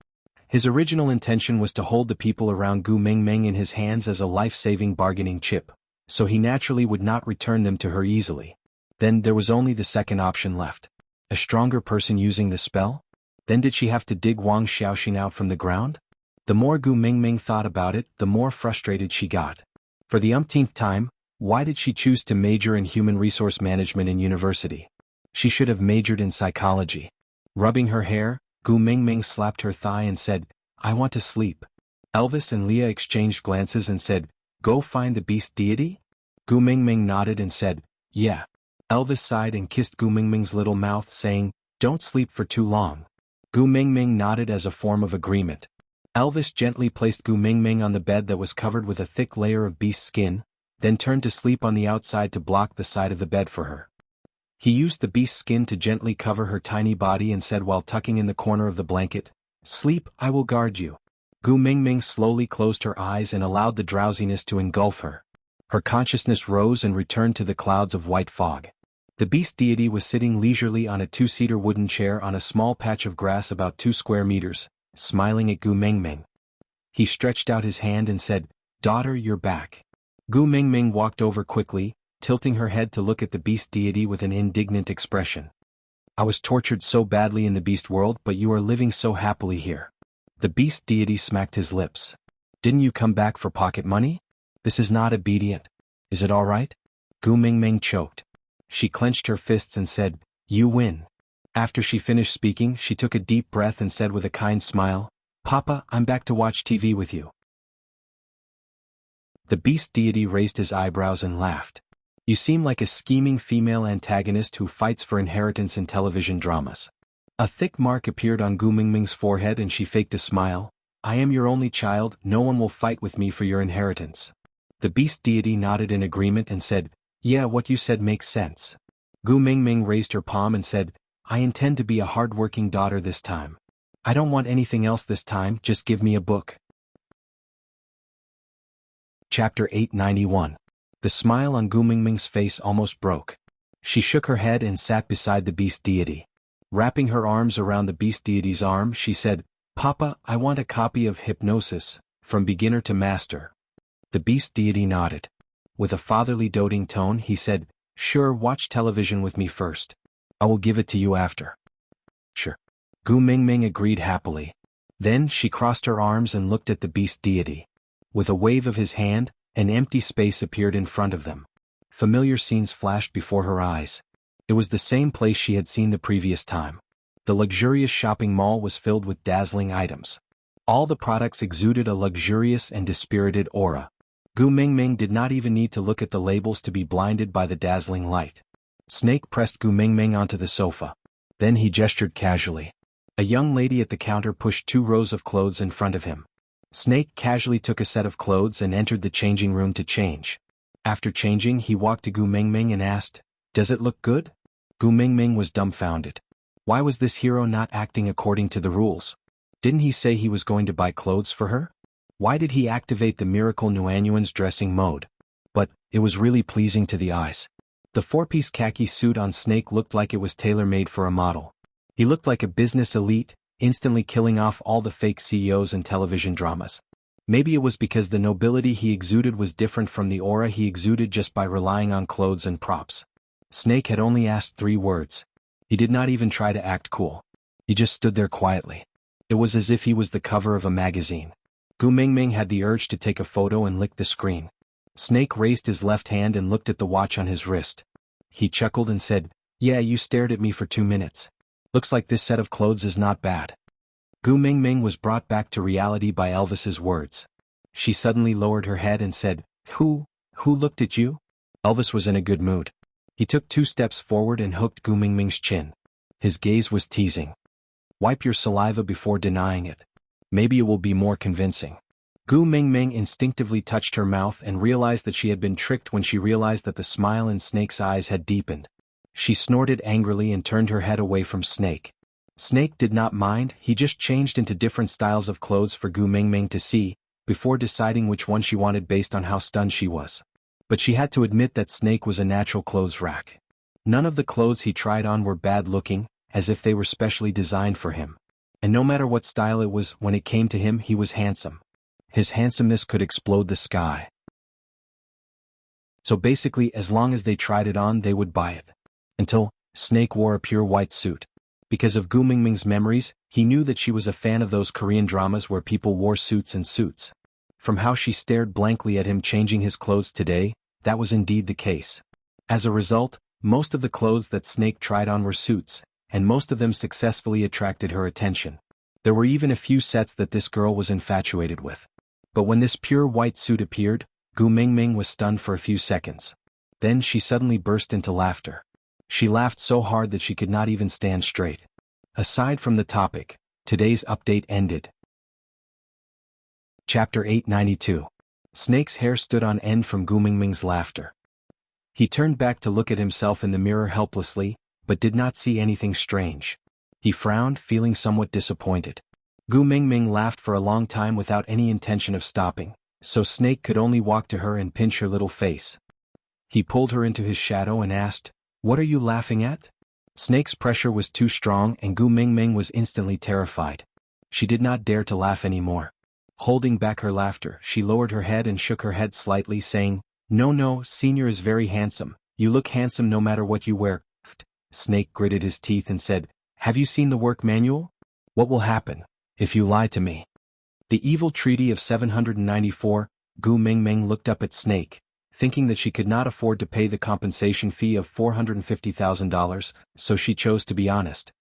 His original intention was to hold the people around Gu Mengmeng in his hands as a life-saving bargaining chip, so he naturally would not return them to her easily. Then there was only the second option left. A stronger person using the spell? Then did she have to dig Wang Xiaoxin out from the ground? The more Gu Mengmeng thought about it, the more frustrated she got. For the umpteenth time, why did she choose to major in human resource management in university? She should have majored in psychology. Rubbing her hair, Gu Mengmeng slapped her thigh and said, I want to sleep. Elvis and Leah exchanged glances and said, go find the beast deity? Gu Mengmeng nodded and said, yeah. Elvis sighed and kissed Gu Mengmeng's little mouth saying, don't sleep for too long. Gu Mengmeng nodded as a form of agreement. Elvis gently placed Gu Mengmeng on the bed that was covered with a thick layer of beast skin, then turned to sleep on the outside to block the side of the bed for her. He used the beast skin to gently cover her tiny body and said while tucking in the corner of the blanket, sleep, I will guard you. Gu Mengmeng slowly closed her eyes and allowed the drowsiness to engulf her. Her consciousness rose and returned to the clouds of white fog. The beast deity was sitting leisurely on a two-seater wooden chair on a small patch of grass about 2 square meters, smiling at Gu Mengmeng. He stretched out his hand and said, daughter, you're back. Gu Mengmeng walked over quickly, tilting her head to look at the beast deity with an indignant expression. I was tortured so badly in the beast world, but you are living so happily here. The beast deity smacked his lips. Didn't you come back for pocket money? This is not obedient. Is it all right? Gu Mengmeng choked. She clenched her fists and said, you win. After she finished speaking, she took a deep breath and said with a kind smile, Papa, I'm back to watch TV with you. The beast deity raised his eyebrows and laughed. You seem like a scheming female antagonist who fights for inheritance in television dramas. A thick mark appeared on Gu Mengmeng's forehead and she faked a smile. I am your only child, no one will fight with me for your inheritance. The beast deity nodded in agreement and said, yeah, what you said makes sense. Gu Mengmeng raised her palm and said, I intend to be a hard-working daughter this time. I don't want anything else this time, just give me a book. Chapter 891. The smile on Gu Mengmeng's face almost broke. She shook her head and sat beside the beast deity. Wrapping her arms around the beast deity's arm, she said, "Papa, I want a copy of Hypnosis, from beginner to master." The beast deity nodded. With a fatherly doting tone, he said, "Sure, watch television with me first. I will give it to you after." "Sure." Gu Mingming agreed happily. Then she crossed her arms and looked at the beast deity. With a wave of his hand, an empty space appeared in front of them. Familiar scenes flashed before her eyes. It was the same place she had seen the previous time. The luxurious shopping mall was filled with dazzling items. All the products exuded a luxurious and dispirited aura. Gu Mingming did not even need to look at the labels to be blinded by the dazzling light. Snake pressed Gu Mingming onto the sofa. Then he gestured casually. A young lady at the counter pushed 2 rows of clothes in front of him. Snake casually took a set of clothes and entered the changing room to change. After changing, he walked to Gu Mingming and asked, "Does it look good?" Gu Mingming was dumbfounded. Why was this hero not acting according to the rules? Didn't he say he was going to buy clothes for her? Why did he activate the miracle Xuanhuan's dressing mode? But it was really pleasing to the eyes. The 4-piece khaki suit on Snake looked like it was tailor-made for a model. He looked like a business elite, instantly killing off all the fake CEOs in television dramas. Maybe it was because the nobility he exuded was different from the aura he exuded just by relying on clothes and props. Snake had only asked 3 words. He did not even try to act cool. He just stood there quietly. It was as if he was the cover of a magazine. Gu Mingming had the urge to take a photo and lick the screen. Snake raised his left hand and looked at the watch on his wrist. He chuckled and said, "Yeah, you stared at me for 2 minutes. Looks like this set of clothes is not bad." Gu Mingming was brought back to reality by Elvis's words. She suddenly lowered her head and said, Who looked at you?" Elvis was in a good mood. He took 2 steps forward and hooked Gu Mingming's chin. His gaze was teasing. "Wipe your saliva before denying it. Maybe it will be more convincing." Gu Mingming instinctively touched her mouth and realized that she had been tricked when she realized that the smile in Snake's eyes had deepened. She snorted angrily and turned her head away from Snake. Snake did not mind, he just changed into different styles of clothes for Gu Mingming to see, before deciding which one she wanted based on how stunned she was. But she had to admit that Snake was a natural clothes rack. None of the clothes he tried on were bad-looking, as if they were specially designed for him. And no matter what style it was, when it came to him, he was handsome. His handsomeness could explode the sky. So basically, as long as they tried it on, they would buy it. Until Snake wore a pure white suit. Because of Gu Mingming's memories, he knew that she was a fan of those Korean dramas where people wore suits and suits. From how she stared blankly at him changing his clothes today, that was indeed the case. As a result, most of the clothes that Snake tried on were suits, and most of them successfully attracted her attention. There were even a few sets that this girl was infatuated with. But when this pure white suit appeared, Gu Mingming was stunned for a few seconds. Then she suddenly burst into laughter. She laughed so hard that she could not even stand straight. Aside from the topic, today's update ended. Chapter 892. Snake's hair stood on end from Gu Mingming's laughter. He turned back to look at himself in the mirror helplessly, but did not see anything strange. He frowned, feeling somewhat disappointed. Gu Mingming laughed for a long time without any intention of stopping, so Snake could only walk to her and pinch her little face. He pulled her into his shadow and asked, "What are you laughing at?" Snake's pressure was too strong and Gu Mingming was instantly terrified. She did not dare to laugh anymore. Holding back her laughter, she lowered her head and shook her head slightly, saying, No, Senior is very handsome. You look handsome no matter what you wear." Snake gritted his teeth and said, "Have you seen the work manual? What will happen if you lie to me?" The Evil Treaty of 794, Gu Mingming looked up at Snake, thinking that she could not afford to pay the compensation fee of $450,000, so she chose to be honest.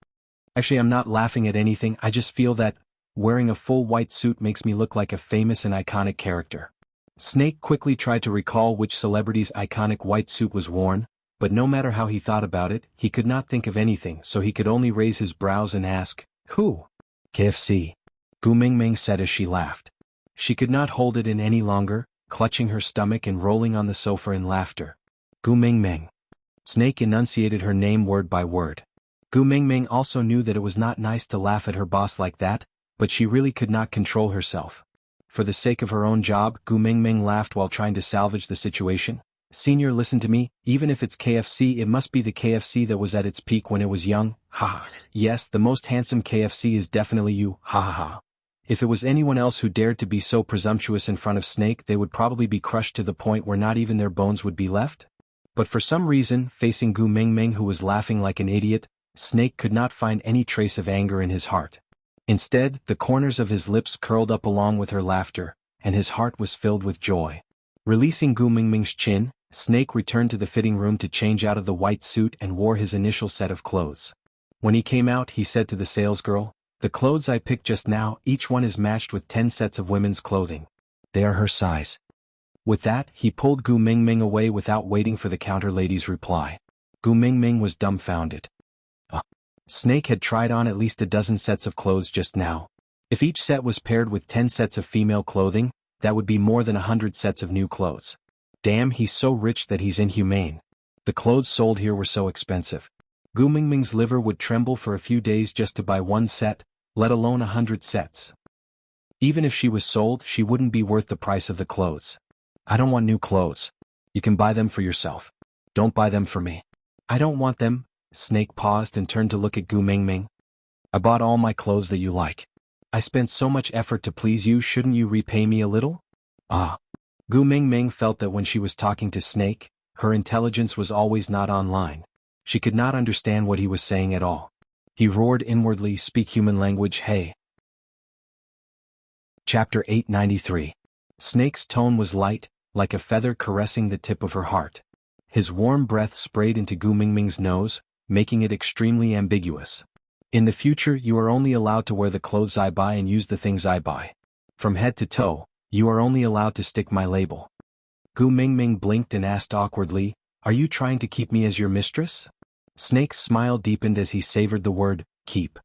"Actually, I'm not laughing at anything, I just feel that wearing a full white suit makes me look like a famous and iconic character." Snake quickly tried to recall which celebrity's iconic white suit was worn, but no matter how he thought about it, he could not think of anything, so he could only raise his brows and ask, "Who?" "KFC," Gu Mingming said as she laughed. She could not hold it in any longer, clutching her stomach and rolling on the sofa in laughter. "Gu Mingming." Snake enunciated her name word by word. Gu Mingming also knew that it was not nice to laugh at her boss like that, but she really could not control herself. For the sake of her own job, Gu Mingming laughed while trying to salvage the situation. "Senior, listen to me, even if it's KFC, it must be the KFC that was at its peak when it was young. Ha. Yes, the most handsome KFC is definitely you, ha ha ha. If it was anyone else who dared to be so presumptuous in front of Snake, they would probably be crushed to the point where not even their bones would be left. But for some reason, facing Gu Mingming, who was laughing like an idiot, Snake could not find any trace of anger in his heart. Instead, the corners of his lips curled up along with her laughter, and his heart was filled with joy. Releasing Gu Mingming's chin, Snake returned to the fitting room to change out of the white suit and wore his initial set of clothes. When he came out, he said to the salesgirl, "The clothes I picked just now, each one is matched with 10 sets of women's clothing. They are her size." With that, he pulled Gu Mingming away without waiting for the counter lady's reply. Gu Mingming was dumbfounded. Snake had tried on at least a dozen sets of clothes just now. If each set was paired with 10 sets of female clothing, that would be more than 100 sets of new clothes. Damn, he's so rich that he's inhumane. The clothes sold here were so expensive. Gu Mingming's liver would tremble for a few days just to buy one set, let alone 100 sets. Even if she was sold, she wouldn't be worth the price of the clothes. I don't want new clothes. You can buy them for yourself. Don't buy them for me. I don't want them. Snake paused and turned to look at Gu Mingming. I bought all my clothes that you like. I spent so much effort to please you, shouldn't you repay me a little? Ah. Gu Mingming felt that when she was talking to Snake, her intelligence was always not online. She could not understand what he was saying at all. He roared inwardly, "Speak human language, hey." Chapter 893. Snake's tone was light, like a feather caressing the tip of her heart. His warm breath sprayed into Gu Mingming's nose, making it extremely ambiguous. "In the future, you are only allowed to wear the clothes I buy and use the things I buy. From head to toe, you are only allowed to stick my label." Gu Mingming blinked and asked awkwardly, "Are you trying to keep me as your mistress?" Snake's smile deepened as he savored the word, keep.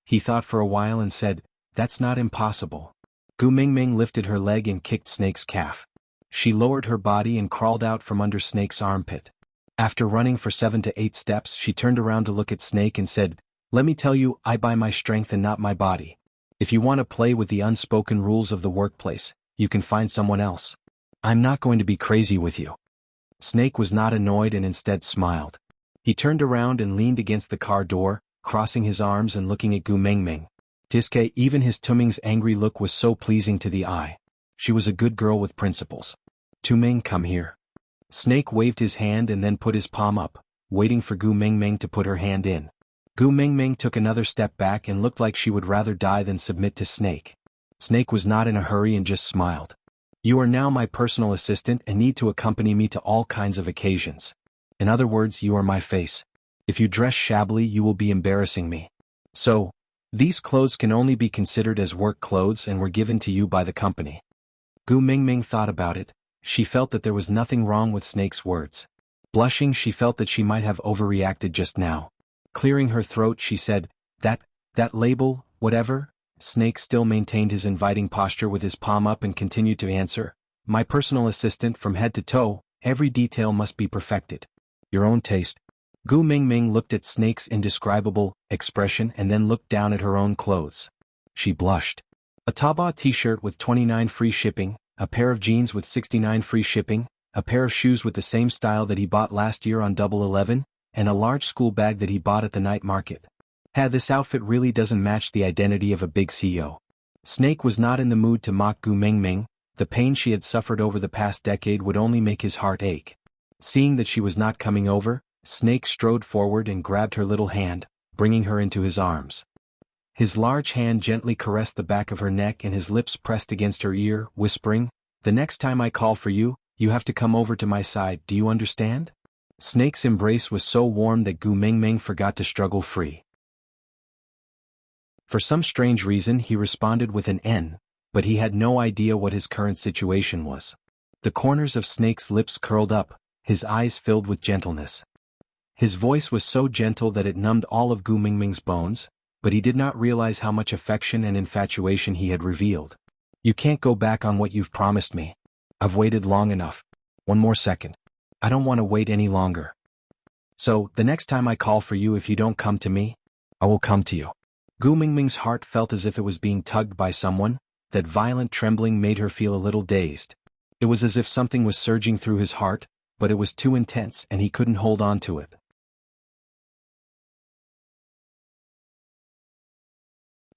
He thought for a while and said, "That's not impossible." Gu Mingming lifted her leg and kicked Snake's calf. She lowered her body and crawled out from under Snake's armpit. After running for 7 to 8 steps, she turned around to look at Snake and said, "Let me tell you, I buy my strength and not my body. If you want to play with the unspoken rules of the workplace, you can find someone else. I'm not going to be crazy with you." Snake was not annoyed and instead smiled. He turned around and leaned against the car door, crossing his arms and looking at Gu Mingming. Tiske, even his Tuming's angry look was so pleasing to the eye. She was a good girl with principles. "Tuming, come here." Snake waved his hand and then put his palm up, waiting for Gu Mingming to put her hand in. Gu Mingming took another step back and looked like she would rather die than submit to Snake. Snake was not in a hurry and just smiled. "You are now my personal assistant and need to accompany me to all kinds of occasions. In other words, you are my face. If you dress shabbily, you will be embarrassing me. So, these clothes can only be considered as work clothes and were given to you by the company." Gu Mingming thought about it. She felt that there was nothing wrong with Snake's words. Blushing, she felt that she might have overreacted just now. Clearing her throat, she said, That label, whatever." Snake still maintained his inviting posture with his palm up and continued to answer, "My personal assistant from head to toe, every detail must be perfected. Your own taste." Gu Mingming looked at Snake's indescribable expression and then looked down at her own clothes. She blushed. A Taobao t-shirt with 29 free shipping, a pair of jeans with 69 free shipping, a pair of shoes with the same style that he bought last year on Double 11, and a large school bag that he bought at the night market. This outfit really doesn't match the identity of a big CEO. Snake was not in the mood to mock Gu Mingming. The pain she had suffered over the past decade would only make his heart ache. Seeing that she was not coming over, Snake strode forward and grabbed her little hand, bringing her into his arms. His large hand gently caressed the back of her neck and his lips pressed against her ear, whispering, "The next time I call for you, you have to come over to my side, do you understand?" Snake's embrace was so warm that Gu Mingming forgot to struggle free. For some strange reason he responded with an N, but he had no idea what his current situation was. The corners of Snake's lips curled up, his eyes filled with gentleness. His voice was so gentle that it numbed all of Gu Mingming's bones, but he did not realize how much affection and infatuation he had revealed. "You can't go back on what you've promised me. I've waited long enough. One more second. I don't want to wait any longer. So, the next time I call for you, if you don't come to me, I will come to you." Gu Mingming's heart felt as if it was being tugged by someone. That violent trembling made her feel a little dazed. It was as if something was surging through his heart, but it was too intense and he couldn't hold on to it.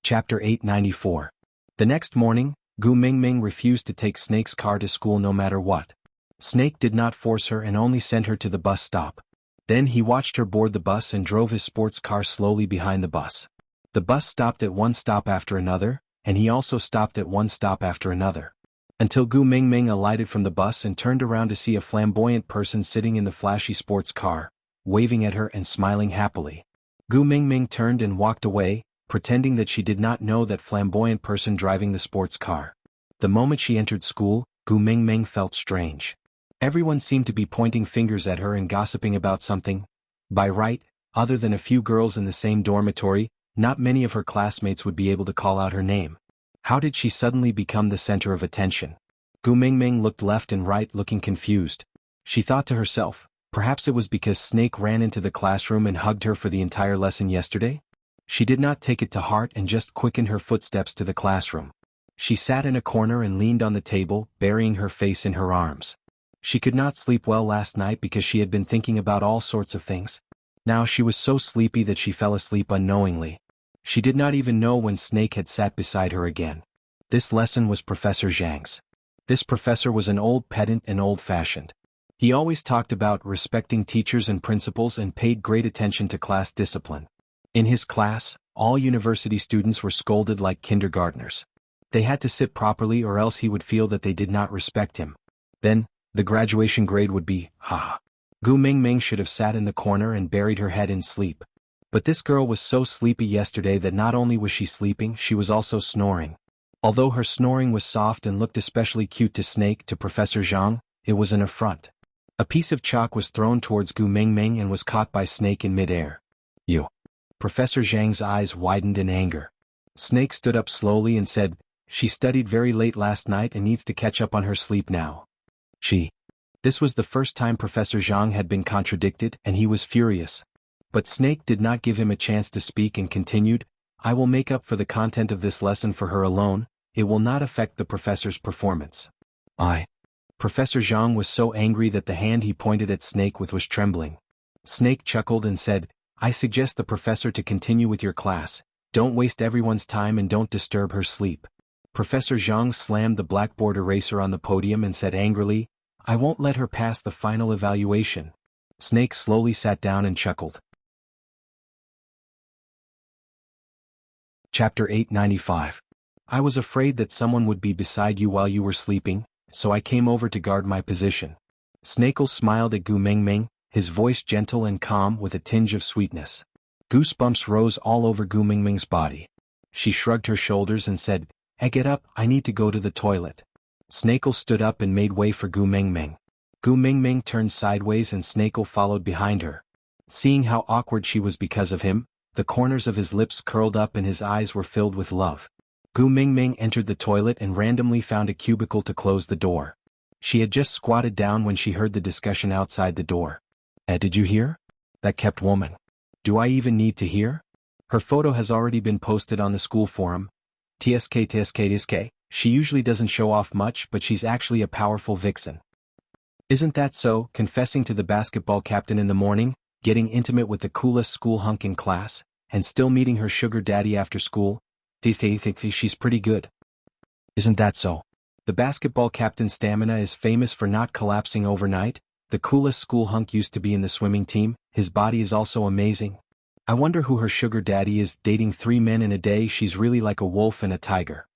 Chapter 894. The next morning, Gu Mingming refused to take Snake's car to school no matter what. Snake did not force her and only sent her to the bus stop. Then he watched her board the bus and drove his sports car slowly behind the bus. The bus stopped at one stop after another, and he also stopped at one stop after another. Until Gu Mingming alighted from the bus and turned around to see a flamboyant person sitting in the flashy sports car, waving at her and smiling happily. Gu Mingming turned and walked away, pretending that she did not know that flamboyant person driving the sports car. The moment she entered school, Gu Mingming felt strange. Everyone seemed to be pointing fingers at her and gossiping about something. By right, other than a few girls in the same dormitory, not many of her classmates would be able to call out her name. How did she suddenly become the center of attention? Gu Mingming looked left and right, looking confused. She thought to herself, perhaps it was because Snake ran into the classroom and hugged her for the entire lesson yesterday? She did not take it to heart and just quickened her footsteps to the classroom. She sat in a corner and leaned on the table, burying her face in her arms. She could not sleep well last night because she had been thinking about all sorts of things. Now she was so sleepy that she fell asleep unknowingly. She did not even know when Snake had sat beside her again. This lesson was Professor Zhang's. This professor was an old pedant and old-fashioned. He always talked about respecting teachers and principals and paid great attention to class discipline. In his class, all university students were scolded like kindergartners. They had to sit properly or else he would feel that they did not respect him. Then, the graduation grade would be, ha. Gu Mingming should have sat in the corner and buried her head in sleep. But this girl was so sleepy yesterday that not only was she sleeping, she was also snoring. Although her snoring was soft and looked especially cute to Snake, to Professor Zhang, it was an affront. A piece of chalk was thrown towards Gu Mingming and was caught by Snake in midair. You. Professor Zhang's eyes widened in anger. Snake stood up slowly and said, she studied very late last night and needs to catch up on her sleep now. This was the first time Professor Zhang had been contradicted, and he was furious. But Snake did not give him a chance to speak and continued, I will make up for the content of this lesson for her alone, it will not affect the professor's performance. Professor Zhang was so angry that the hand he pointed at Snake with was trembling. Snake chuckled and said, I suggest the professor to continue with your class, don't waste everyone's time and don't disturb her sleep. Professor Zhang slammed the blackboard eraser on the podium and said angrily, I won't let her pass the final evaluation. Snake slowly sat down and chuckled. Chapter 895. I was afraid that someone would be beside you while you were sleeping, so I came over to guard my position. Snakel smiled at Gu Mingming, his voice gentle and calm with a tinge of sweetness. Goosebumps rose all over Gu Mingming's body. She shrugged her shoulders and said, get up, I need to go to the toilet. Snakel stood up and made way for Gu Mingming. Gu Mingming turned sideways and Snakel followed behind her. Seeing how awkward she was because of him, the corners of his lips curled up and his eyes were filled with love. Gu Mingming entered the toilet and randomly found a cubicle to close the door. She had just squatted down when she heard the discussion outside the door. Did you hear? That kept woman. Do I even need to hear? Her photo has already been posted on the school forum. TSK. She usually doesn't show off much, but she's actually a powerful vixen. Isn't that so? Confessing to the basketball captain in the morning, getting intimate with the coolest school hunk in class, and still meeting her sugar daddy after school. She's pretty good. Isn't that so? The basketball captain's stamina is famous for not collapsing overnight. The coolest school hunk used to be in the swimming team. His body is also amazing. I wonder who her sugar daddy is, dating 3 men in a day. She's really like a wolf and a tiger.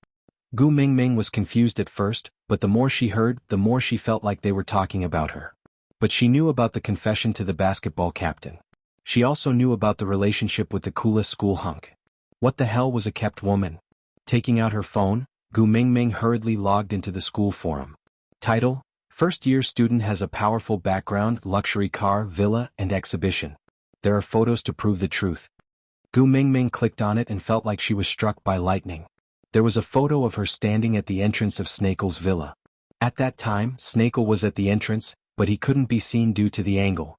Gu Mingming was confused at first, but the more she heard, the more she felt like they were talking about her. But she knew about the confession to the basketball captain. She also knew about the relationship with the coolest school hunk. What the hell was a kept woman? Taking out her phone, Gu Mingming hurriedly logged into the school forum. Title: First-year student has a powerful background, luxury car, villa, and exhibition. There are photos to prove the truth. Gu Mingming clicked on it and felt like she was struck by lightning. There was a photo of her standing at the entrance of Snakel's villa. At that time, Snakel was at the entrance, but he couldn't be seen due to the angle.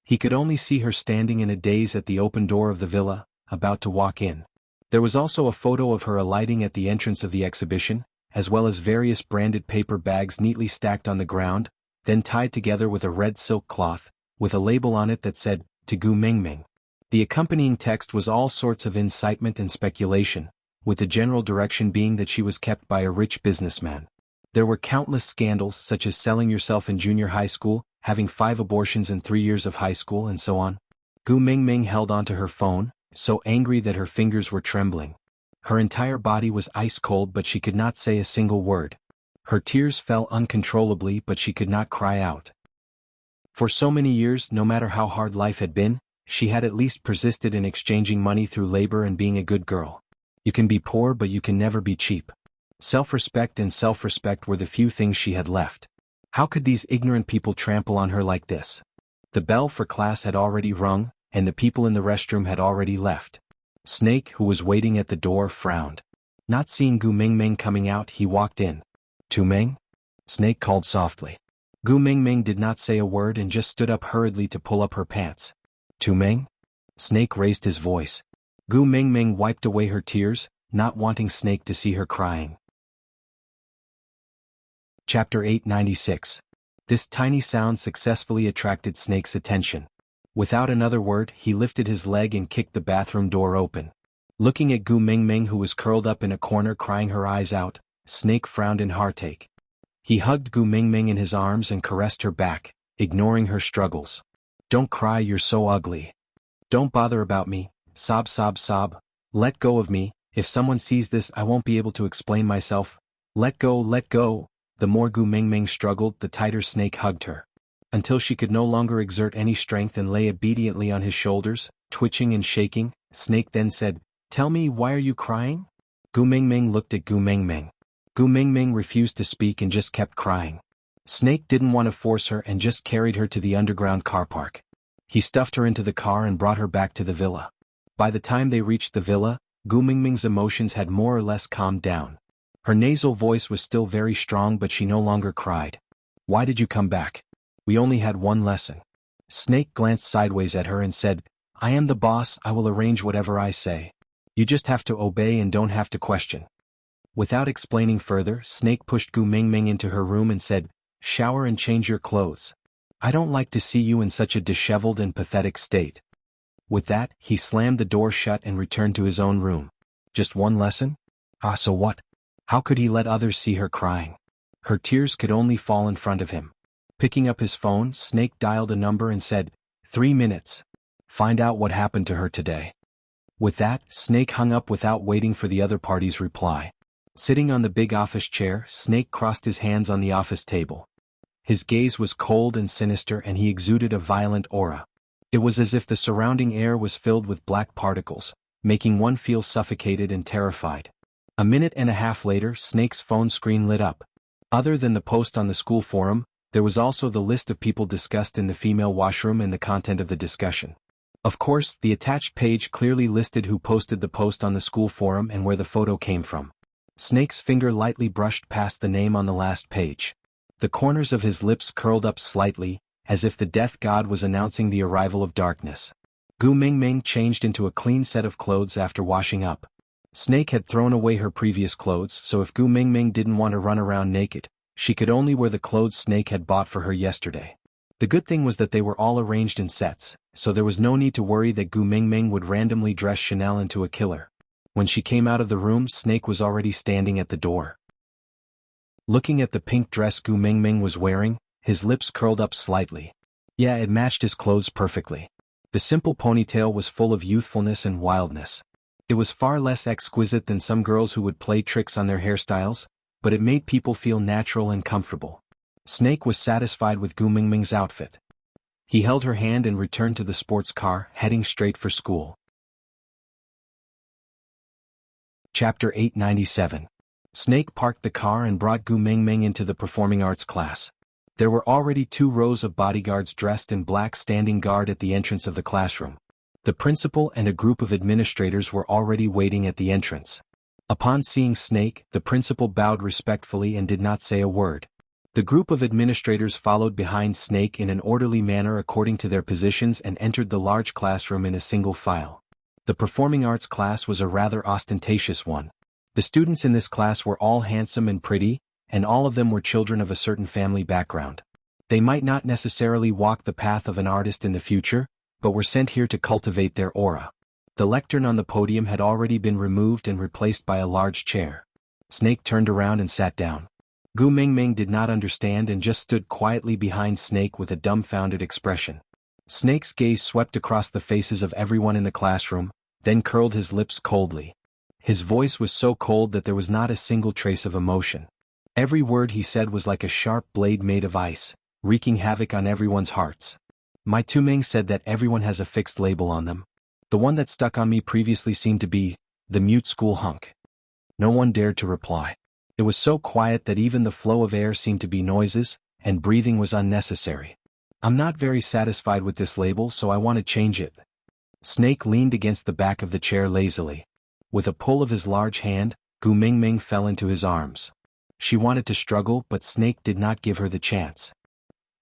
He could only see her standing in a daze at the open door of the villa, about to walk in. There was also a photo of her alighting at the entrance of the exhibition, as well as various branded paper bags neatly stacked on the ground, then tied together with a red silk cloth, with a label on it that said, to Gu Mingming. The accompanying text was all sorts of incitement and speculation, with the general direction being that she was kept by a rich businessman. There were countless scandals such as selling yourself in junior high school, having 5 abortions in 3 years of high school and so on. Gu Mingming held onto her phone, so angry that her fingers were trembling. Her entire body was ice cold but she could not say a single word. Her tears fell uncontrollably but she could not cry out. For so many years, no matter how hard life had been, she had at least persisted in exchanging money through labor and being a good girl. You can be poor but you can never be cheap. Self-respect and self-respect were the few things she had left. How could these ignorant people trample on her like this? The bell for class had already rung, and the people in the restroom had already left. Snake, who was waiting at the door, frowned. Not seeing Gu Mingming coming out, he walked in. Tu Ming? Snake called softly. Gu Mingming did not say a word and just stood up hurriedly to pull up her pants. Tu Ming? Snake raised his voice. Gu Mingming wiped away her tears, not wanting Snake to see her crying. Chapter 896. This tiny sound successfully attracted Snake's attention. Without another word, he lifted his leg and kicked the bathroom door open. Looking at Gu Mingming, who was curled up in a corner crying her eyes out, Snake frowned in heartache. He hugged Gu Mingming in his arms and caressed her back, ignoring her struggles. Don't cry, you're so ugly. Don't bother about me, sob sob sob. Let go of me, if someone sees this I won't be able to explain myself. Let go, let go. The more Gu Mingming struggled, the tighter Snake hugged her. Until she could no longer exert any strength and lay obediently on his shoulders, twitching and shaking, Snake then said, "Tell me, why are you crying?" Gu Mingming looked at Gu Mingming. Gu Mingming refused to speak and just kept crying. Snake didn't want to force her and just carried her to the underground car park. He stuffed her into the car and brought her back to the villa. By the time they reached the villa, Gu Mingming's emotions had more or less calmed down. Her nasal voice was still very strong but she no longer cried. "Why did you come back? We only had one lesson." Snake glanced sideways at her and said, "I am the boss, I will arrange whatever I say. You just have to obey and don't have to question." Without explaining further, Snake pushed Gu Mingming into her room and said, "Shower and change your clothes. I don't like to see you in such a disheveled and pathetic state." With that, he slammed the door shut and returned to his own room. Just one lesson? Ah, so what? How could he let others see her crying? Her tears could only fall in front of him. Picking up his phone, Snake dialed a number and said, 3 minutes. Find out what happened to her today. With that, Snake hung up without waiting for the other party's reply. Sitting on the big office chair, Snake crossed his hands on the office table. His gaze was cold and sinister and he exuded a violent aura. It was as if the surrounding air was filled with black particles, making one feel suffocated and terrified. A minute and a half later, Snake's phone screen lit up. Other than the post on the school forum, there was also the list of people discussed in the female washroom and the content of the discussion. Of course, the attached page clearly listed who posted the post on the school forum and where the photo came from. Snake's finger lightly brushed past the name on the last page. The corners of his lips curled up slightly, as if the death god was announcing the arrival of darkness. Gu Mingming changed into a clean set of clothes after washing up. Snake had thrown away her previous clothes, so if Gu Mingming didn't want to run around naked, she could only wear the clothes Snake had bought for her yesterday. The good thing was that they were all arranged in sets, so there was no need to worry that Gu Mingming would randomly dress Chanel into a killer. When she came out of the room, Snake was already standing at the door. Looking at the pink dress Gu Mingming was wearing, his lips curled up slightly. Yeah, it matched his clothes perfectly. The simple ponytail was full of youthfulness and wildness. It was far less exquisite than some girls who would play tricks on their hairstyles, but it made people feel natural and comfortable. Snake was satisfied with Gu Mingming's outfit. He held her hand and returned to the sports car, heading straight for school. Chapter 897. Snake parked the car and brought Gu Mingming into the performing arts class. There were already 2 rows of bodyguards dressed in black standing guard at the entrance of the classroom. The principal and a group of administrators were already waiting at the entrance. Upon seeing Snake, the principal bowed respectfully and did not say a word. The group of administrators followed behind Snake in an orderly manner according to their positions and entered the large classroom in a single file. The performing arts class was a rather ostentatious one. The students in this class were all handsome and pretty, and all of them were children of a certain family background. They might not necessarily walk the path of an artist in the future, but were sent here to cultivate their aura. The lectern on the podium had already been removed and replaced by a large chair. Snake turned around and sat down. Gu Mingming did not understand and just stood quietly behind Snake with a dumbfounded expression. Snake's gaze swept across the faces of everyone in the classroom, then curled his lips coldly. His voice was so cold that there was not a single trace of emotion. Every word he said was like a sharp blade made of ice, wreaking havoc on everyone's hearts. My Tuming said that everyone has a fixed label on them. The one that stuck on me previously seemed to be, the mute school hunk. No one dared to reply. It was so quiet that even the flow of air seemed to be noises, and breathing was unnecessary. I'm not very satisfied with this label, so I want to change it. Snake leaned against the back of the chair lazily. With a pull of his large hand, Gu Mingming fell into his arms. She wanted to struggle, but Snake did not give her the chance.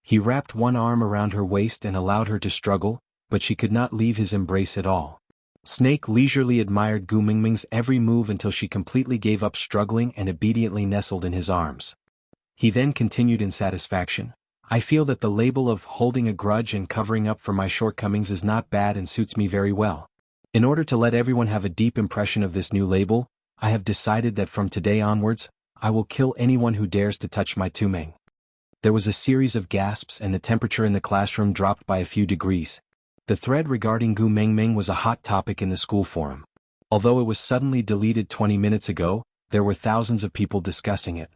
He wrapped one arm around her waist and allowed her to struggle, but she could not leave his embrace at all. Snake leisurely admired Gu Mingming's every move until she completely gave up struggling and obediently nestled in his arms. He then continued in satisfaction. I feel that the label of holding a grudge and covering up for my shortcomings is not bad and suits me very well. In order to let everyone have a deep impression of this new label, I have decided that from today onwards, I will kill anyone who dares to touch my Tuming. There was a series of gasps and the temperature in the classroom dropped by a few degrees. The thread regarding Gu Mingming was a hot topic in the school forum. Although it was suddenly deleted 20 minutes ago, there were thousands of people discussing it.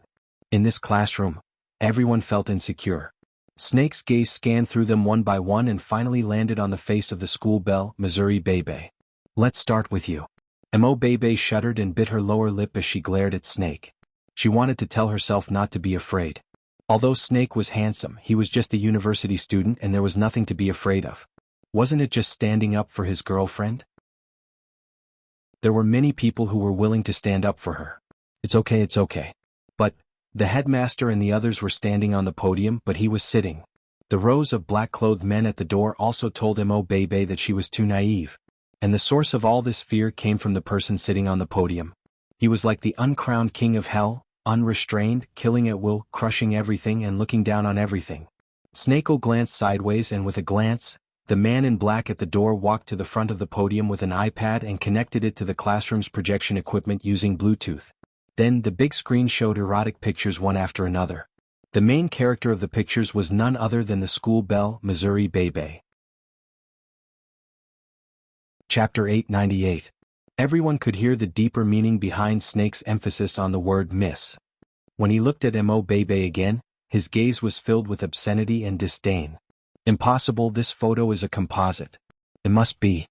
In this classroom, everyone felt insecure. Snake's gaze scanned through them one by one and finally landed on the face of the school belle, Missouri Bebe. Let's start with you. Mo Bebe shuddered and bit her lower lip as she glared at Snake. She wanted to tell herself not to be afraid. Although Snake was handsome, he was just a university student and there was nothing to be afraid of. Wasn't it just standing up for his girlfriend? There were many people who were willing to stand up for her. It's okay. But, the headmaster and the others were standing on the podium, but he was sitting. The rows of black-clothed men at the door also told Mo Bebe that she was too naive. And the source of all this fear came from the person sitting on the podium. He was like the uncrowned king of hell, unrestrained, killing at will, crushing everything and looking down on everything. Snake'll glanced sideways and with a glance, the man in black at the door walked to the front of the podium with an iPad and connected it to the classroom's projection equipment using Bluetooth. Then the big screen showed erotic pictures one after another. The main character of the pictures was none other than the school belle, Missouri Bebe. Chapter 898. Everyone could hear the deeper meaning behind Snake's emphasis on the word miss. When he looked at Mo Bebe again, his gaze was filled with obscenity and disdain. Impossible, this photo is a composite. It must be.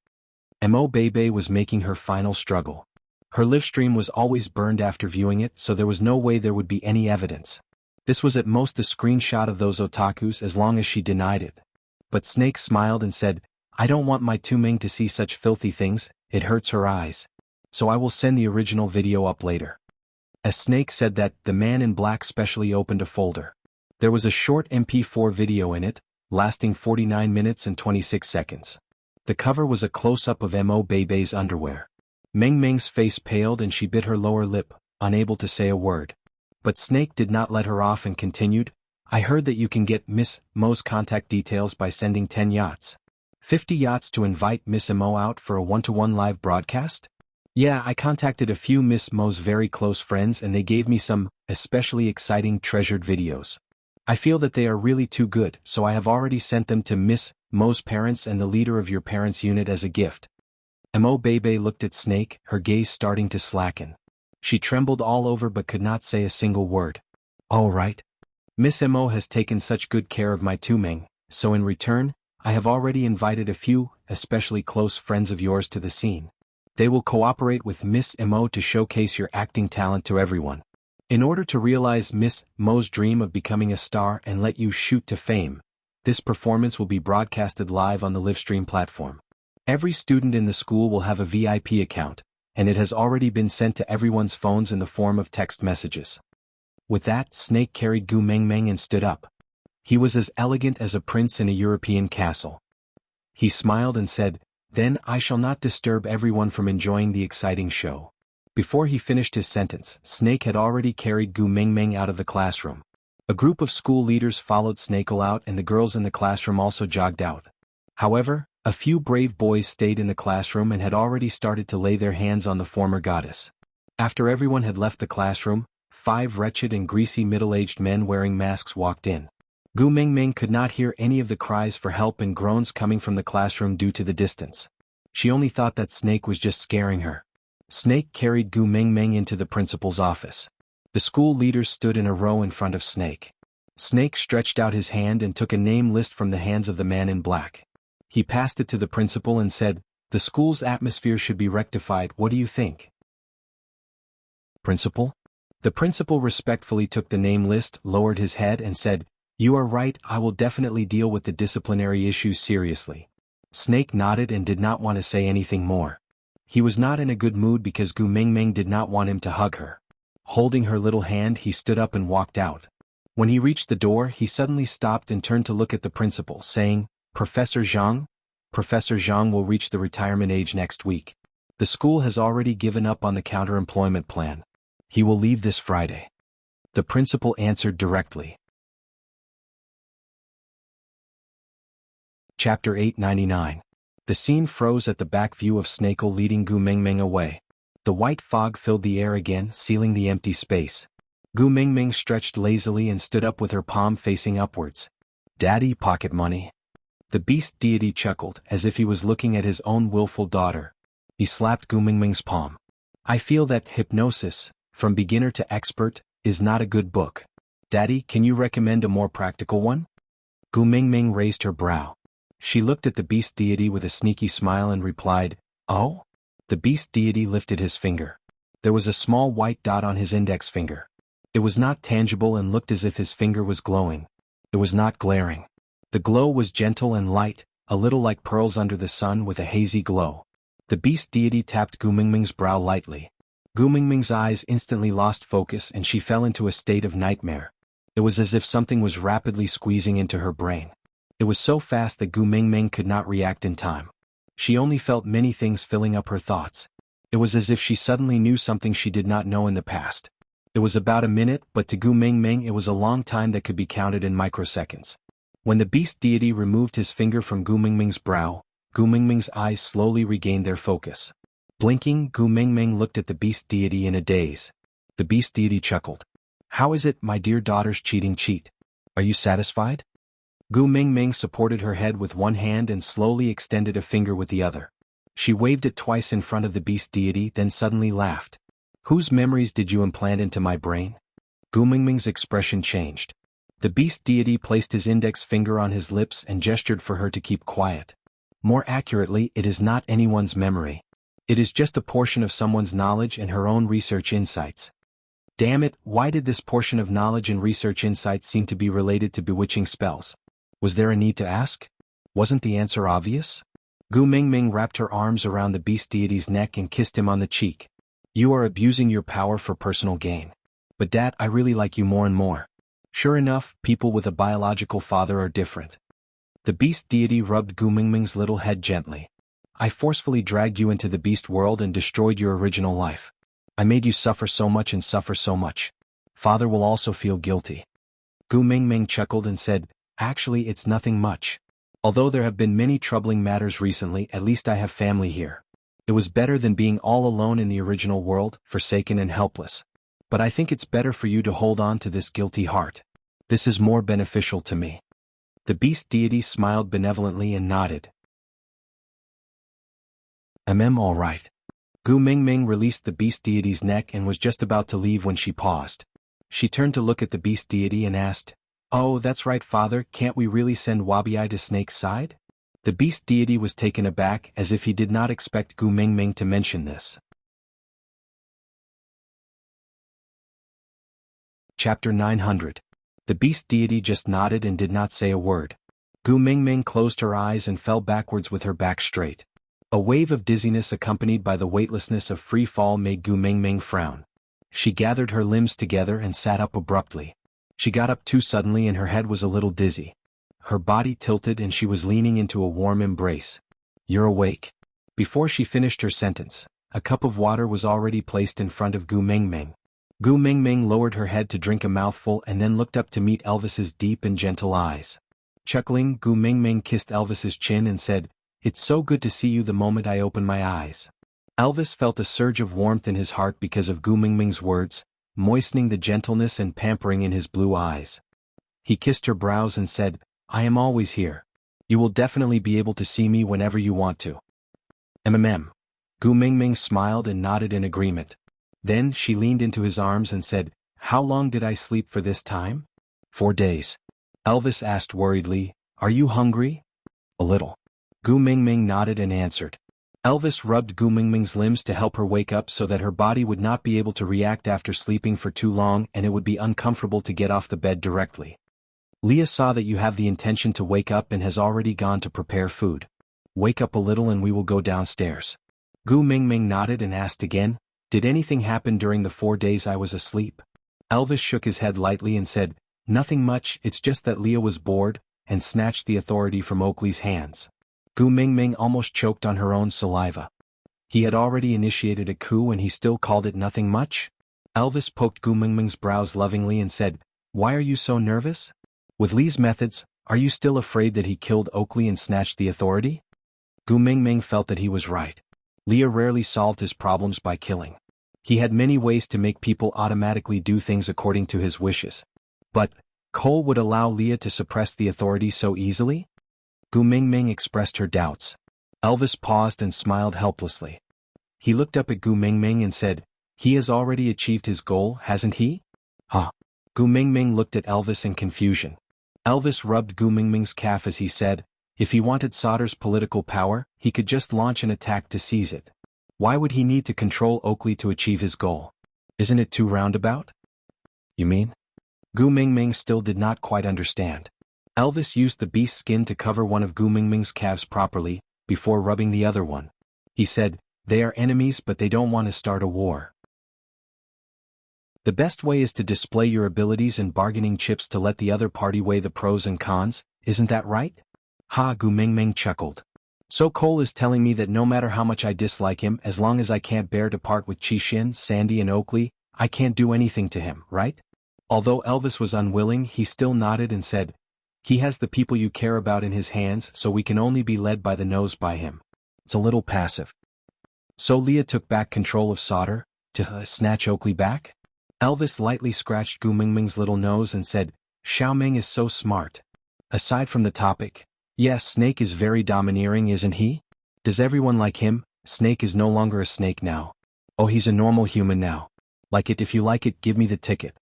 Mo Bebe was making her final struggle. Her live stream was always burned after viewing it, so there was no way there would be any evidence. This was at most a screenshot of those otakus as long as she denied it. But Snake smiled and said, I don't want my Tuming to see such filthy things, it hurts her eyes. So I will send the original video up later. As Snake said that, the man in black specially opened a folder. There was a short MP4 video in it, lasting 49 minutes and 26 seconds. The cover was a close-up of Mo Bebe's underwear. Meng Meng's face paled and she bit her lower lip, unable to say a word. But Snake did not let her off and continued, I heard that you can get Miss Mo's contact details by sending 10 yachts. 50 yachts to invite Miss Mo out for a one-to-one live broadcast? Yeah, I contacted a few Miss Mo's very close friends and they gave me some, especially exciting treasured videos. I feel that they are really too good, so I have already sent them to Miss Mo's parents and the leader of your parents' unit as a gift. Mo Bebe looked at Snake, her gaze starting to slacken. She trembled all over but could not say a single word. All right. Miss Mo has taken such good care of my Tuming, so in return, I have already invited a few, especially close friends of yours to the scene. They will cooperate with Miss Mo to showcase your acting talent to everyone. In order to realize Miss Mo's dream of becoming a star and let you shoot to fame, this performance will be broadcasted live on the livestream platform. Every student in the school will have a VIP account, and it has already been sent to everyone's phones in the form of text messages. With that, Snake carried Gu Mingming and stood up. He was as elegant as a prince in a European castle. He smiled and said, Then I shall not disturb everyone from enjoying the exciting show. Before he finished his sentence, Snake had already carried Gu Mingming out of the classroom. A group of school leaders followed Snake out and the girls in the classroom also jogged out. However, A few brave boys stayed in the classroom and had already started to lay their hands on the former goddess. After everyone had left the classroom, 5 wretched and greasy middle-aged men wearing masks walked in. Gu Mingming could not hear any of the cries for help and groans coming from the classroom due to the distance. She only thought that Snake was just scaring her. Snake carried Gu Mingming into the principal's office. The school leaders stood in a row in front of Snake. Snake stretched out his hand and took a name list from the hands of the man in black. He passed it to the principal and said, "The school's atmosphere should be rectified, what do you think?" "Principal?" The principal respectfully took the name list, lowered his head and said, "You are right, I will definitely deal with the disciplinary issues seriously." Snake nodded and did not want to say anything more. He was not in a good mood because Gu Mingming did not want him to hug her. Holding her little hand, he stood up and walked out. When he reached the door, he suddenly stopped and turned to look at the principal, saying, "Professor Zhang? Professor Zhang will reach the retirement age next week. The school has already given up on the counter-employment plan. He will leave this Friday." The principal answered directly. Chapter 899. The scene froze at the back view of Snakel leading Gu Mingming away. The white fog filled the air again, sealing the empty space. Gu Mingming stretched lazily and stood up with her palm facing upwards. "Daddy, pocket money." The beast deity chuckled, as if he was looking at his own willful daughter. He slapped Gu Mingming's palm. "I feel that Hypnosis, From Beginner to Expert, is not a good book. Daddy, can you recommend a more practical one?" Gu Mingming raised her brow. She looked at the beast deity with a sneaky smile and replied, "Oh?" The beast deity lifted his finger. There was a small white dot on his index finger. It was not tangible and looked as if his finger was glowing. It was not glaring. The glow was gentle and light, a little like pearls under the sun with a hazy glow. The beast deity tapped Gu Mingming's brow lightly. Gu Mingming's eyes instantly lost focus and she fell into a state of nightmare. It was as if something was rapidly squeezing into her brain. It was so fast that Gu Mingming could not react in time. She only felt many things filling up her thoughts. It was as if she suddenly knew something she did not know in the past. It was about a minute, but to Gu Mingming it was a long time that could be counted in microseconds. When the beast deity removed his finger from Gu Mingming's brow, Gu Mingming's eyes slowly regained their focus. Blinking, Gu Mingming looked at the beast deity in a daze. The beast deity chuckled. "How is it, my dear daughter's cheating cheat? Are you satisfied?" Gu Mingming supported her head with one hand and slowly extended a finger with the other. She waved it twice in front of the beast deity, then suddenly laughed. "Whose memories did you implant into my brain?" Gu Mingming's expression changed. The beast deity placed his index finger on his lips and gestured for her to keep quiet. More accurately, it is not anyone's memory. It is just a portion of someone's knowledge and her own research insights. Damn it, why did this portion of knowledge and research insights seem to be related to bewitching spells? Was there a need to ask? Wasn't the answer obvious? Gu Mingming wrapped her arms around the beast deity's neck and kissed him on the cheek. "You are abusing your power for personal gain. But Dad, I really like you more and more." Sure enough, people with a biological father are different. The beast deity rubbed Gu Mingming's little head gently. "I forcefully dragged you into the beast world and destroyed your original life. I made you suffer so much and suffer so much. Father will also feel guilty." Gu Mingming chuckled and said, "Actually, it's nothing much. Although there have been many troubling matters recently, at least I have family here. It was better than being all alone in the original world, forsaken and helpless. But I think it's better for you to hold on to this guilty heart. This is more beneficial to me." The beast deity smiled benevolently and nodded. All right." Gu Mingming released the beast deity's neck and was just about to leave when she paused. She turned to look at the beast deity and asked, "Oh, that's right, Father, can't we really send Wabi to Snake's side?" The beast deity was taken aback as if he did not expect Gu Mingming to mention this. Chapter 900. The beast deity just nodded and did not say a word. Gu Mingming closed her eyes and fell backwards with her back straight. A wave of dizziness accompanied by the weightlessness of free fall made Gu Mingming frown. She gathered her limbs together and sat up abruptly. She got up too suddenly and her head was a little dizzy. Her body tilted and she was leaning into a warm embrace. "You're awake." Before she finished her sentence, a cup of water was already placed in front of Gu Mingming. Gu Mingming lowered her head to drink a mouthful and then looked up to meet Elvis's deep and gentle eyes. Chuckling, Gu Mingming kissed Elvis's chin and said, It's so good to see you the moment I open my eyes. Elvis felt a surge of warmth in his heart because of Gu Mingming's words, moistening the gentleness and pampering in his blue eyes. He kissed her brows and said, I am always here. You will definitely be able to see me whenever you want to. Gu Mingming smiled and nodded in agreement. Then she leaned into his arms and said, How long did I sleep for this time? 4 days. Elvis asked worriedly, Are you hungry? A little. Gu Mingming nodded and answered. Elvis rubbed Gu Mingming's limbs to help her wake up so that her body would not be able to react after sleeping for too long and it would be uncomfortable to get off the bed directly. Leah saw that you have the intention to wake up and has already gone to prepare food. Wake up a little and we will go downstairs. Gu Mingming nodded and asked again, Did anything happen during the 4 days I was asleep? Elvis shook his head lightly and said, Nothing much, it's just that Leah was bored, and snatched the authority from Oakley's hands. Gu Mingming almost choked on her own saliva. He had already initiated a coup and he still called it nothing much? Elvis poked Gu Mingming's brows lovingly and said, Why are you so nervous? With Lee's methods, are you still afraid that he killed Oakley and snatched the authority? Gu Mingming felt that he was right. Leah rarely solved his problems by killing. He had many ways to make people automatically do things according to his wishes. But, Cole would allow Leah to suppress the authority so easily? Gu Mingming expressed her doubts. Elvis paused and smiled helplessly. He looked up at Gu Mingming and said, He has already achieved his goal, hasn't he? Huh. Gu Mingming looked at Elvis in confusion. Elvis rubbed Gu Mingming's calf as he said, If he wanted Sauter's political power, he could just launch an attack to seize it. Why would he need to control Oakley to achieve his goal? Isn't it too roundabout? You mean? Gu Mingming still did not quite understand. Elvis used the beast's skin to cover one of Gu Mingming's calves properly, before rubbing the other one. He said, They are enemies but they don't want to start a war. The best way is to display your abilities and bargaining chips to let the other party weigh the pros and cons, isn't that right? Ha, Gu Mingming chuckled. So Cole is telling me that no matter how much I dislike him, as long as I can't bear to part with Qixin, Sandy and Oakley, I can't do anything to him, right? Although Elvis was unwilling, he still nodded and said, He has the people you care about in his hands, so we can only be led by the nose by him. It's a little passive. So Leah took back control of Sauter, to snatch Oakley back? Elvis lightly scratched Gu Mingming's little nose and said, Xiaoming is so smart. Aside from the topic, yes, Snake is very domineering, isn't he? Does everyone like him? Snake is no longer a snake now. Oh, he's a normal human now. Like it if you like it, give me the ticket.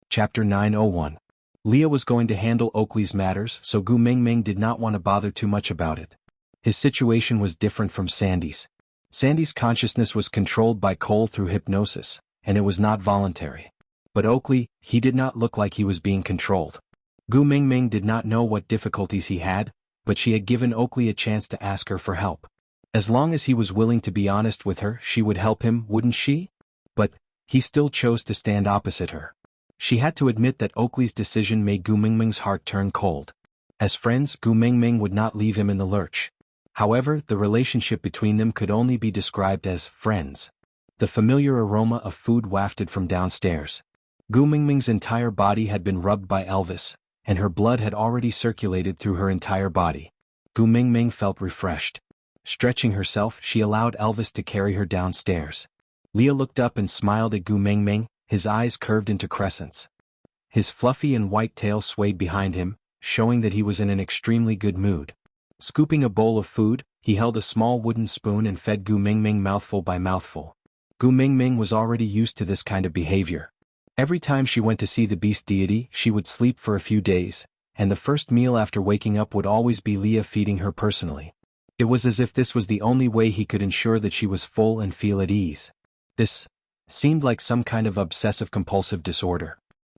Chapter 901. Leah was going to handle Oakley's matters, so Gu Mingming did not want to bother too much about it. His situation was different from Sandy's. Sandy's consciousness was controlled by Cole through hypnosis, and it was not voluntary. But Oakley, he did not look like he was being controlled. Gu Mingming did not know what difficulties he had, but she had given Oakley a chance to ask her for help. As long as he was willing to be honest with her, she would help him, wouldn't she? But he still chose to stand opposite her. She had to admit that Oakley's decision made Gu Mingming's heart turn cold. As friends, Gu Mingming would not leave him in the lurch. However, the relationship between them could only be described as friends. The familiar aroma of food wafted from downstairs. Gu Mingming's entire body had been rubbed by Elvis, and her blood had already circulated through her entire body. Gu Mingming felt refreshed. Stretching herself, she allowed Elvis to carry her downstairs. Leah looked up and smiled at Gu Mingming, his eyes curved into crescents. His fluffy and white tail swayed behind him, showing that he was in an extremely good mood. Scooping a bowl of food, he held a small wooden spoon and fed Gu Mingming mouthful by mouthful. Gu Mingming was already used to this kind of behavior. Every time she went to see the beast deity, she would sleep for a few days, and the first meal after waking up would always be Leah feeding her personally. It was as if this was the only way he could ensure that she was full and feel at ease. This seemed like some kind of obsessive-compulsive disorder.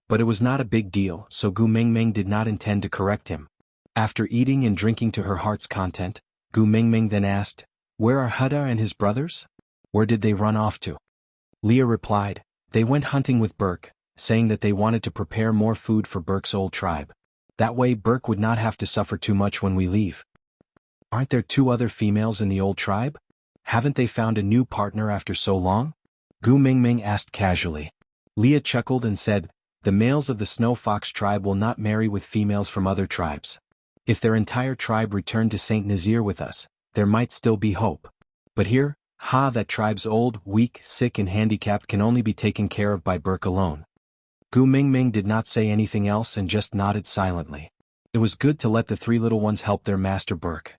But it was not a big deal, so Gu Mingming did not intend to correct him. After eating and drinking to her heart's content, Gu Mingming then asked, Where are Huda and his brothers? Where did they run off to? Leah replied, They went hunting with Burke, saying that they wanted to prepare more food for Burke's old tribe. That way Burke would not have to suffer too much when we leave. Aren't there 2 other females in the old tribe? Haven't they found a new partner after so long? Gu Mingming asked casually. Leah chuckled and said, the males of the snow fox tribe will not marry with females from other tribes. If their entire tribe returned to Saint Nazir with us, there might still be hope. But here, that tribe's old, weak, sick and handicapped can only be taken care of by Burke alone. Gu Mingming did not say anything else and just nodded silently. It was good to let the three little ones help their master Burke.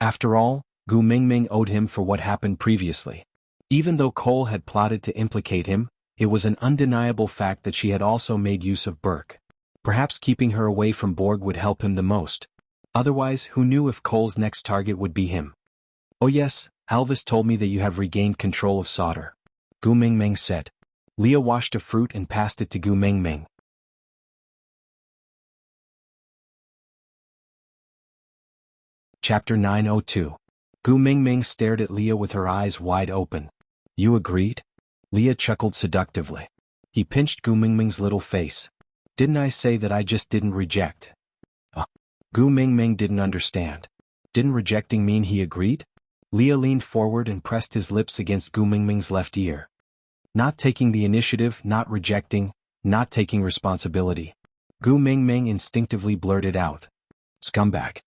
After all, Gu Mingming owed him for what happened previously. Even though Cole had plotted to implicate him, it was an undeniable fact that she had also made use of Burke. Perhaps keeping her away from Borg would help him the most. Otherwise, who knew if Cole's next target would be him? Oh yes, Elvis told me that you have regained control of solder, Gu Mingming said. Leah washed a fruit and passed it to Gu Mingming. Chapter 902. Gu Mingming stared at Leah with her eyes wide open. You agreed? Leah chuckled seductively. He pinched Gu Mingming's little face. Didn't I say that I just didn't reject? Gu Mingming didn't understand. Didn't rejecting mean he agreed? Leah leaned forward and pressed his lips against Gu Mingming's left ear. Not taking the initiative, not rejecting, not taking responsibility. Gu Mingming instinctively blurted out. Scumbag.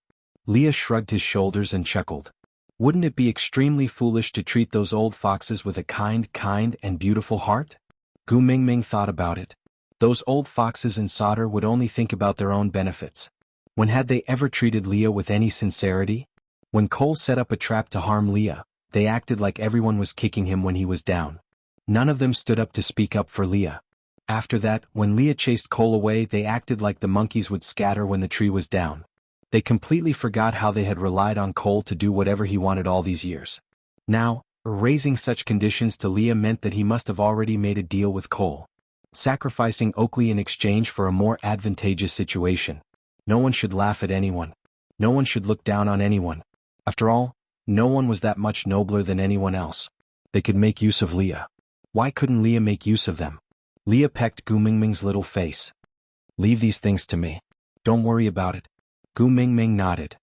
Leah shrugged his shoulders and chuckled. Wouldn't it be extremely foolish to treat those old foxes with a kind and beautiful heart? Gu Mingming thought about it. Those old foxes in solder would only think about their own benefits. When had they ever treated Leah with any sincerity? When Cole set up a trap to harm Leah, they acted like everyone was kicking him when he was down. None of them stood up to speak up for Leah. After that, when Leah chased Cole away, they acted like the monkeys would scatter when the tree was down. They completely forgot how they had relied on Cole to do whatever he wanted all these years. Now, raising such conditions to Leah meant that he must have already made a deal with Cole, sacrificing Oakley in exchange for a more advantageous situation. No one should laugh at anyone. No one should look down on anyone. After all, no one was that much nobler than anyone else. They could make use of Leah. Why couldn't Leah make use of them? Leah pecked Gu Mingming's little face. Leave these things to me. Don't worry about it. Gu Mingming nodded.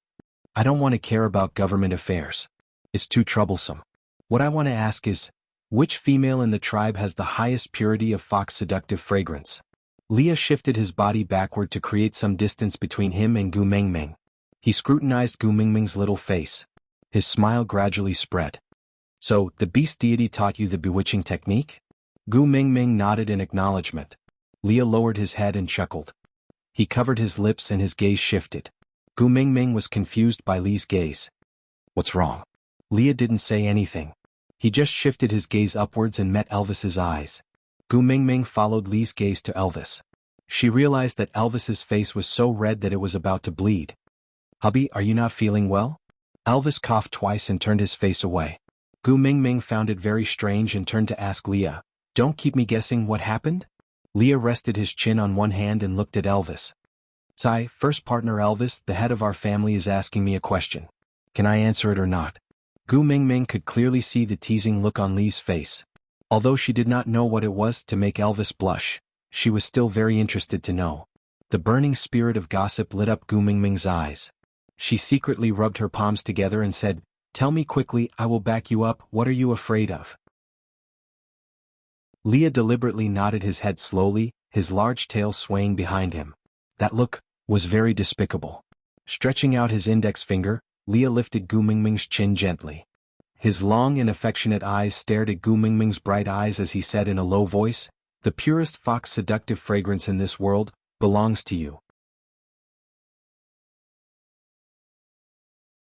I don't want to care about government affairs. It's too troublesome. What I want to ask is, which female in the tribe has the highest purity of fox seductive fragrance? Leah shifted his body backward to create some distance between him and Gu Mingming. He scrutinized Gu Mingming's little face. His smile gradually spread. So, the beast deity taught you the bewitching technique? Gu Mingming nodded in acknowledgement. Leah lowered his head and chuckled. He covered his lips and his gaze shifted. Gu Mingming was confused by Lee's gaze. What's wrong? Leah didn't say anything. He just shifted his gaze upwards and met Elvis's eyes. Gu Mingming followed Lee's gaze to Elvis. She realized that Elvis's face was so red that it was about to bleed. Hubby, are you not feeling well? Elvis coughed twice and turned his face away. Gu Mingming found it very strange and turned to ask Leah, Don't keep me guessing what happened? Leah rested his chin on one hand and looked at Elvis. Sai, first partner Elvis, the head of our family is asking me a question. Can I answer it or not? Gu Mingming could clearly see the teasing look on Lee's face. Although she did not know what it was to make Elvis blush, she was still very interested to know. The burning spirit of gossip lit up Gu Mingming's eyes. She secretly rubbed her palms together and said, Tell me quickly, I will back you up, what are you afraid of? Leah deliberately nodded his head slowly, his large tail swaying behind him. That look was very despicable. Stretching out his index finger, Leah lifted Gu Mingming's chin gently. His long and affectionate eyes stared at Gu Mingming's bright eyes as he said in a low voice, The purest fox seductive fragrance in this world belongs to you.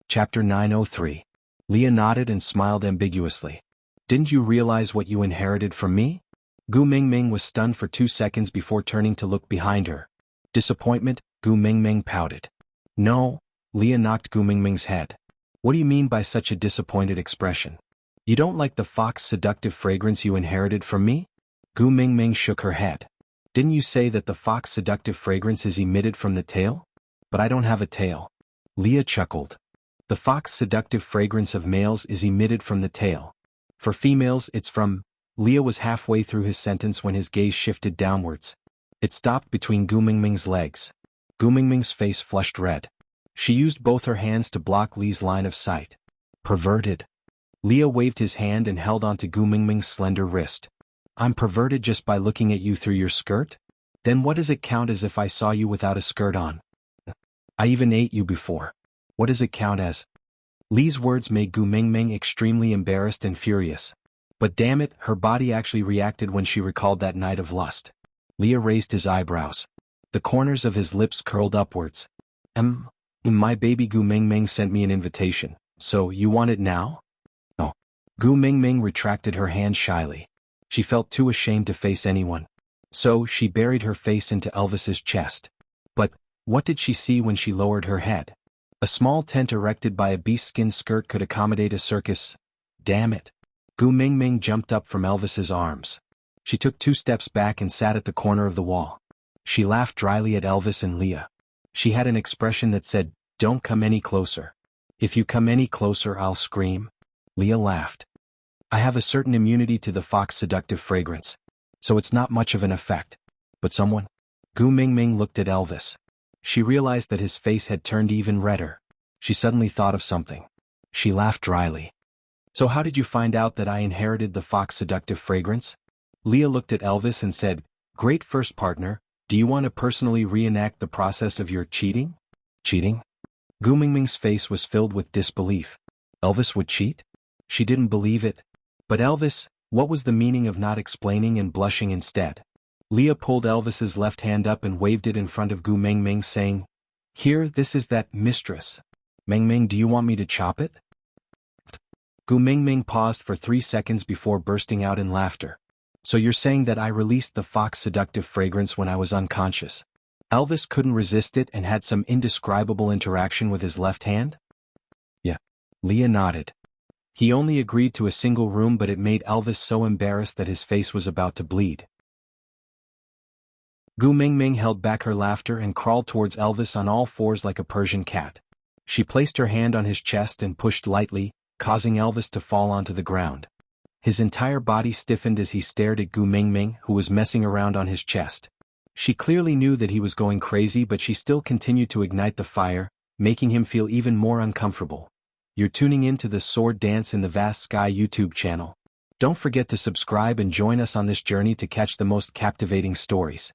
Chapter 903. Leah nodded and smiled ambiguously. Didn't you realize what you inherited from me? Gu Mingming was stunned for 2 seconds before turning to look behind her. Disappointment, Gu Mingming pouted. No, Leah knocked Gu Mingming's head. What do you mean by such a disappointed expression? You don't like the fox seductive fragrance you inherited from me? Gu Mingming shook her head. Didn't you say that the fox seductive fragrance is emitted from the tail? But I don't have a tail. Leah chuckled. The fox seductive fragrance of males is emitted from the tail. For females it's from... Leah was halfway through his sentence when his gaze shifted downwards. It stopped between Gu Mingming's legs. Gu Mingming's face flushed red. She used both her hands to block Lee's line of sight. Perverted. Leah waved his hand and held onto Gu Mingming's slender wrist. I'm perverted just by looking at you through your skirt? Then what does it count as if I saw you without a skirt on? I even ate you before. What does it count as? Li's words made Gu Mingming extremely embarrassed and furious. But damn it, her body actually reacted when she recalled that night of lust. Leah raised his eyebrows. The corners of his lips curled upwards. My baby Gu Mingming sent me an invitation, so you want it now? No. Gu Mingming retracted her hand shyly. She felt too ashamed to face anyone. So she buried her face into Elvis's chest. But what did she see when she lowered her head? A small tent erected by a beast-skin skirt could accommodate a circus. Damn it. Gu Mingming jumped up from Elvis's arms. She took 2 steps back and sat at the corner of the wall. She laughed dryly at Elvis and Leah. She had an expression that said, "Don't come any closer. If you come any closer, I'll scream." Leah laughed. I have a certain immunity to the fox seductive fragrance, so it's not much of an effect. But someone? Gu Mingming looked at Elvis. She realized that his face had turned even redder. She suddenly thought of something. She laughed dryly. So how did you find out that I inherited the fox seductive fragrance? Leah looked at Elvis and said, "Great first partner, do you want to personally reenact the process of your cheating?" Cheating? Gu Mingming's face was filled with disbelief. Elvis would cheat? She didn't believe it. But Elvis, what was the meaning of not explaining and blushing instead? Leah pulled Elvis's left hand up and waved it in front of Gu Mingming, saying, "Here, this is that mistress. Mingming, do you want me to chop it?" Gu Mingming paused for 3 seconds before bursting out in laughter. "So you're saying that I released the fox seductive fragrance when I was unconscious?" Elvis couldn't resist it and had some indescribable interaction with his left hand? Yeah. Leah nodded. He only agreed to a single room, but it made Elvis so embarrassed that his face was about to bleed. Gu Mingming held back her laughter and crawled towards Elvis on all fours like a Persian cat. She placed her hand on his chest and pushed lightly, causing Elvis to fall onto the ground. His entire body stiffened as he stared at Gu Mingming, who was messing around on his chest. She clearly knew that he was going crazy, but she still continued to ignite the fire, making him feel even more uncomfortable. You're tuning in to the Sword Dance in the Vast Sky YouTube channel. Don't forget to subscribe and join us on this journey to catch the most captivating stories.